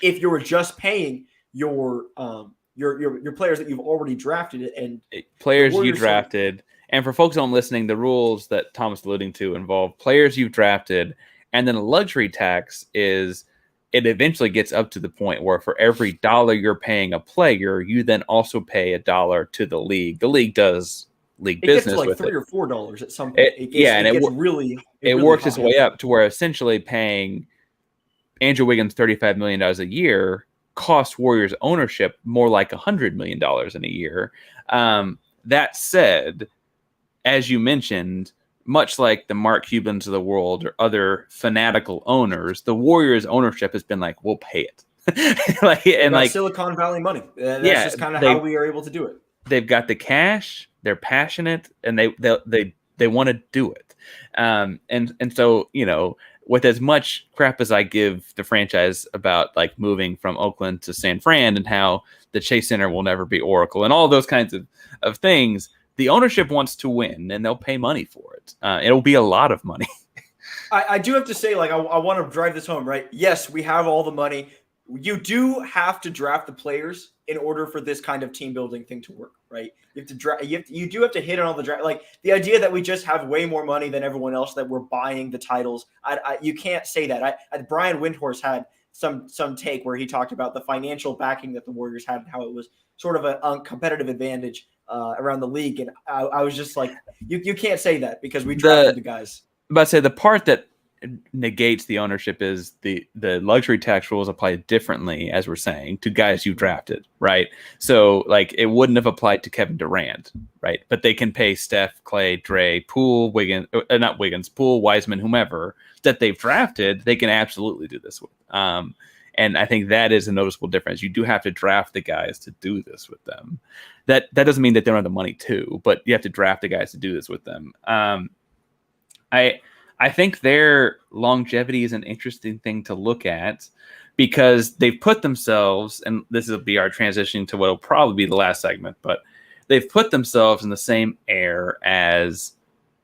if you're just paying your players that you've already drafted and players you drafted. And for folks on listening, the rules that Thomas is alluding to involve players you've drafted, and then a luxury tax is it eventually gets up to the point where for every dollar you're paying a player, you then also pay $1 to the league. The league does league business gets to like with $3 or $4 at some point. It works its way up to where essentially paying Andrew Wiggins $35 million a year costs Warriors ownership more like $100 million in a year. That said, as you mentioned, much like the Mark Cubans of the world or other fanatical owners, the Warriors ownership has been like, we'll pay it. Silicon Valley money. That's just kind of how we are able to do it. They've got the cash, they're passionate, and they want to do it. And so, with as much crap as I give the franchise about like moving from Oakland to San Fran and how the Chase Center will never be Oracle and all those kinds of things, the ownership wants to win and they'll pay money for it. It'll be a lot of money. I do have to say, like, I want to drive this home, right? Yes, we have all the money. You do have to draft the players in order for this kind of team building thing to work, right? You have to draft. You do have to hit on all the draft. Like the idea that we just have way more money than everyone else, that we're buying the titles. You can't say that. Brian Windhorst had some take where he talked about the financial backing that the Warriors had and how it was sort of a competitive advantage around the league. And I was just like, you can't say that because we drafted the guys. But I'd say the part that negates the ownership is the luxury tax rules apply differently, as we're saying, to guys you drafted, right? So like it wouldn't have applied to Kevin Durant, right? But they can pay Steph, Clay, Dre, Poole, Wiggins, not Wiggins, Poole, Wiseman, whomever that they've drafted. They can absolutely do this with. And I think that is a noticeable difference. You do have to draft the guys to do this with them. That doesn't mean that they don't have the money too, but you have to draft the guys to do this with them. I think their longevity is an interesting thing to look at because they've put themselves, and this will be our transition to what will probably be the last segment, but they've put themselves in the same air as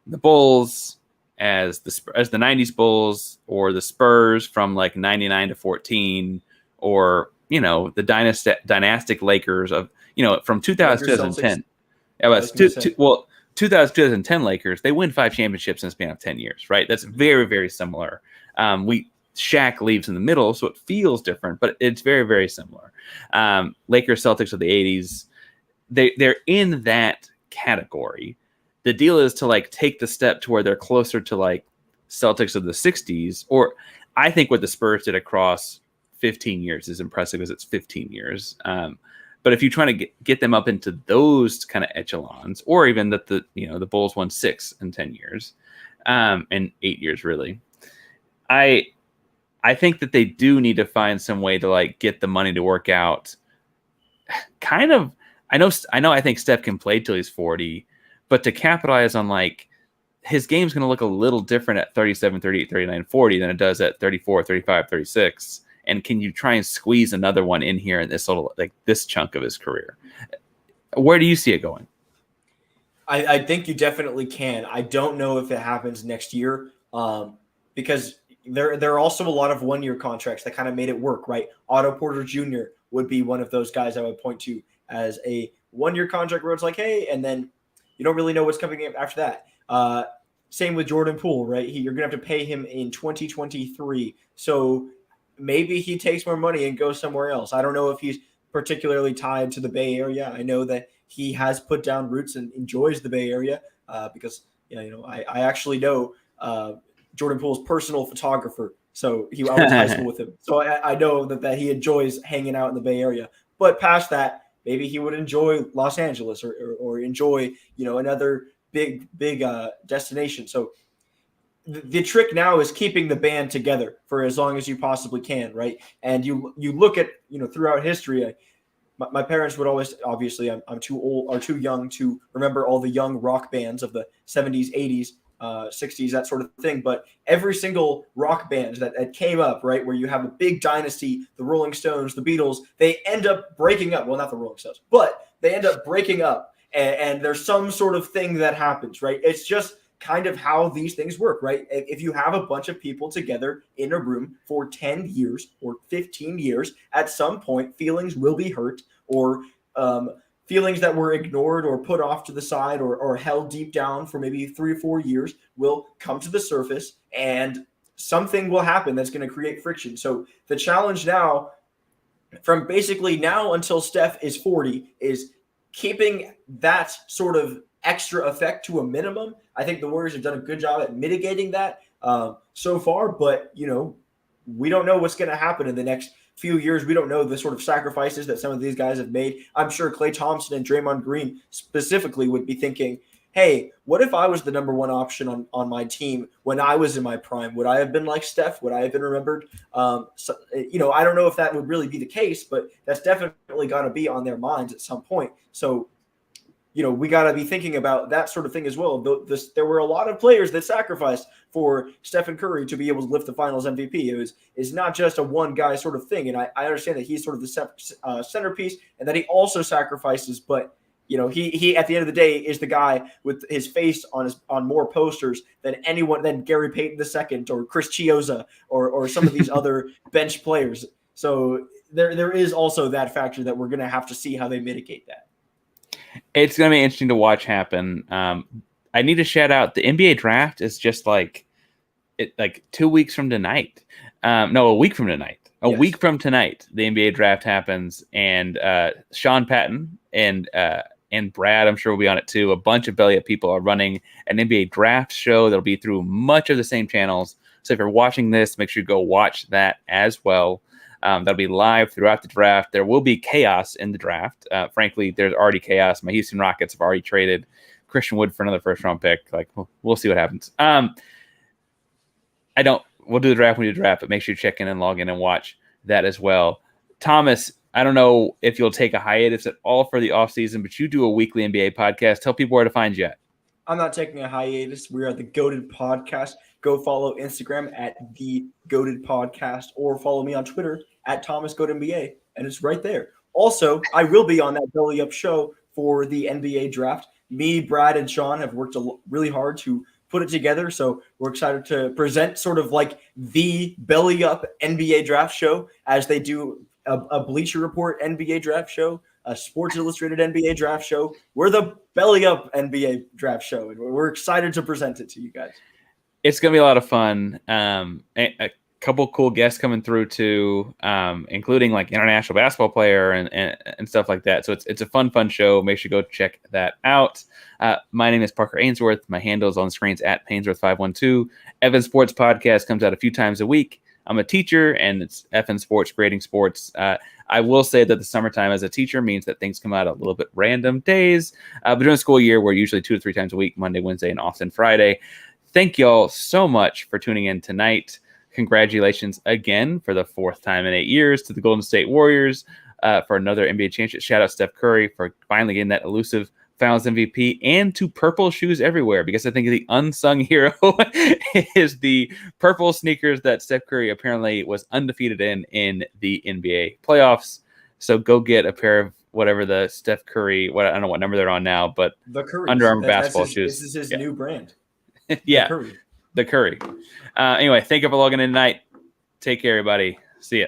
the Bulls, as the 90s Bulls, or the Spurs from like 99 to 14, or, you know, the dynastic Lakers of, you know, from 2010. It was 2010 Lakers, they win 5 championships in a span of 10 years, right? That's very, very similar. Shaq leaves in the middle, so it feels different, but it's very, very similar. Lakers, Celtics of the 80s, they're in that category. The deal is to like take the step to where they're closer to like Celtics of the 60s, or I think what the Spurs did across 15 years is impressive because it's 15 years. But if you're trying to get them up into those kind of echelons, or even that the Bulls won 6 in 10 years, and 8 years really, I think that they do need to find some way to like get the money to work out. Kind of, I know. I think Steph can play till he's 40, but to capitalize on like his game's going to look a little different at 37, 38, 39, 40 than it does at 34, 35, 36. And can you try and squeeze another one in here in this little, like this chunk of his career? Where do you see it going? I think you definitely can. I don't know if it happens next year, because there are also a lot of one-year contracts that kind of made it work, right? Otto Porter Jr. would be one of those guys I would point to as a one-year contract where it's like, hey, and then you don't really know what's coming in after that. Same with Jordan Poole, right? You're going to have to pay him in 2023. So maybe he takes more money and goes somewhere else. I don't know if he's particularly tied to the Bay Area. I know that he has put down roots and enjoys the Bay Area because I actually know Jordan Poole's personal photographer. So I went to high school with him. So I know that he enjoys hanging out in the Bay Area. But past that, maybe he would enjoy Los Angeles or enjoy another big destination. So the trick now is keeping the band together for as long as you possibly can, right? And you look at throughout history. My parents would always, obviously, I'm too old or too young to remember all the young rock bands of the 70s, 80s, 60s, that sort of thing. But every single rock band that came up, right, where you have a big dynasty, the Rolling Stones, the Beatles, they end up breaking up. Well, not the Rolling Stones, but they end up breaking up. And there's some sort of thing that happens, right? It's just kind of how these things work, right? If you have a bunch of people together in a room for 10 years or 15 years, at some point, feelings will be hurt, or feelings that were ignored or put off to the side or held deep down for maybe 3 or 4 years will come to the surface, and something will happen that's going to create friction. So the challenge now, from basically now until Steph is 40, is keeping that sort of extra effect to a minimum. I think the Warriors have done a good job at mitigating that so far, but we don't know what's going to happen in the next few years. We don't know the sort of sacrifices that some of these guys have made. I'm sure Klay Thompson and Draymond Green specifically would be thinking, hey, what if I was the number one option on my team when I was in my prime? Would I have been like Steph? Would I have been remembered? I don't know if that would really be the case, but that's definitely got to be on their minds at some point. So we got to be thinking about that sort of thing as well. There were a lot of players that sacrificed for Stephen Curry to be able to lift the Finals MVP. It's not just a one guy sort of thing, and I understand that he's sort of the centerpiece, and that he also sacrifices. But he at the end of the day is the guy with his face on more posters than Gary Payton II or Chris Chiozza or some of these other bench players. So there is also that factor that we're going to have to see how they mitigate that. It's going to be interesting to watch happen. I need to shout out the NBA draft is just like 2 weeks from tonight. No, a week from tonight. A week from tonight, the NBA draft happens, and Sean Patton and Brad, I'm sure will be on it too. A bunch of Belly Up people are running an NBA draft show that'll be through much of the same channels. So if you're watching this, make sure you go watch that as well. That'll be live throughout the draft. There will be chaos in the draft. Frankly, there's already chaos. My Houston Rockets have already traded Christian Wood for another first-round pick. Like, we'll see what happens. We'll do the draft when we do the draft, but make sure you check in and log in and watch that as well. Thomas, I don't know if you'll take a hiatus at all for the offseason, but you do a weekly NBA podcast. Tell people where to find you at. I'm not taking a hiatus. We are the Goated Podcast. Go follow Instagram at the Goated Podcast, or follow me on Twitter at ThomasGoatNBA, and it's right there. Also, I will be on that Belly Up show for the NBA draft. Me, Brad, and Sean have worked really hard to put it together, so we're excited to present sort of like the Belly Up NBA draft show, as they do a Bleacher Report NBA draft show, a Sports Illustrated NBA draft show. We're the Belly Up NBA draft show, and we're excited to present it to you guys. It's going to be a lot of fun. A couple cool guests coming through too, including like international basketball player and stuff like that. So it's a fun show. Make sure you go check that out. My name is Parker Ainsworth. My handle is on the screens at Painsworth512. Evan Sports Podcast comes out a few times a week. I'm a teacher, and it's FN Sports, grading sports. I will say that the summertime as a teacher means that things come out a little bit random days. But during the school year, we're usually 2 to 3 times a week, Monday, Wednesday, and often Friday. Thank y'all so much for tuning in tonight. Congratulations again for the 4th time in 8 years to the Golden State Warriors for another NBA championship. Shout out Steph Curry for finally getting that elusive Finals MVP, and to Purple Shoes Everywhere, because I think the unsung hero is the purple sneakers that Steph Curry apparently was undefeated in the NBA playoffs. So go get a pair of whatever the Steph Curry, I don't know what number they're on now, but the Curry Under Armour basketball shoes. This is his new brand. Yeah, the Curry. Anyway, thank you for logging in tonight. Take care, everybody. See ya.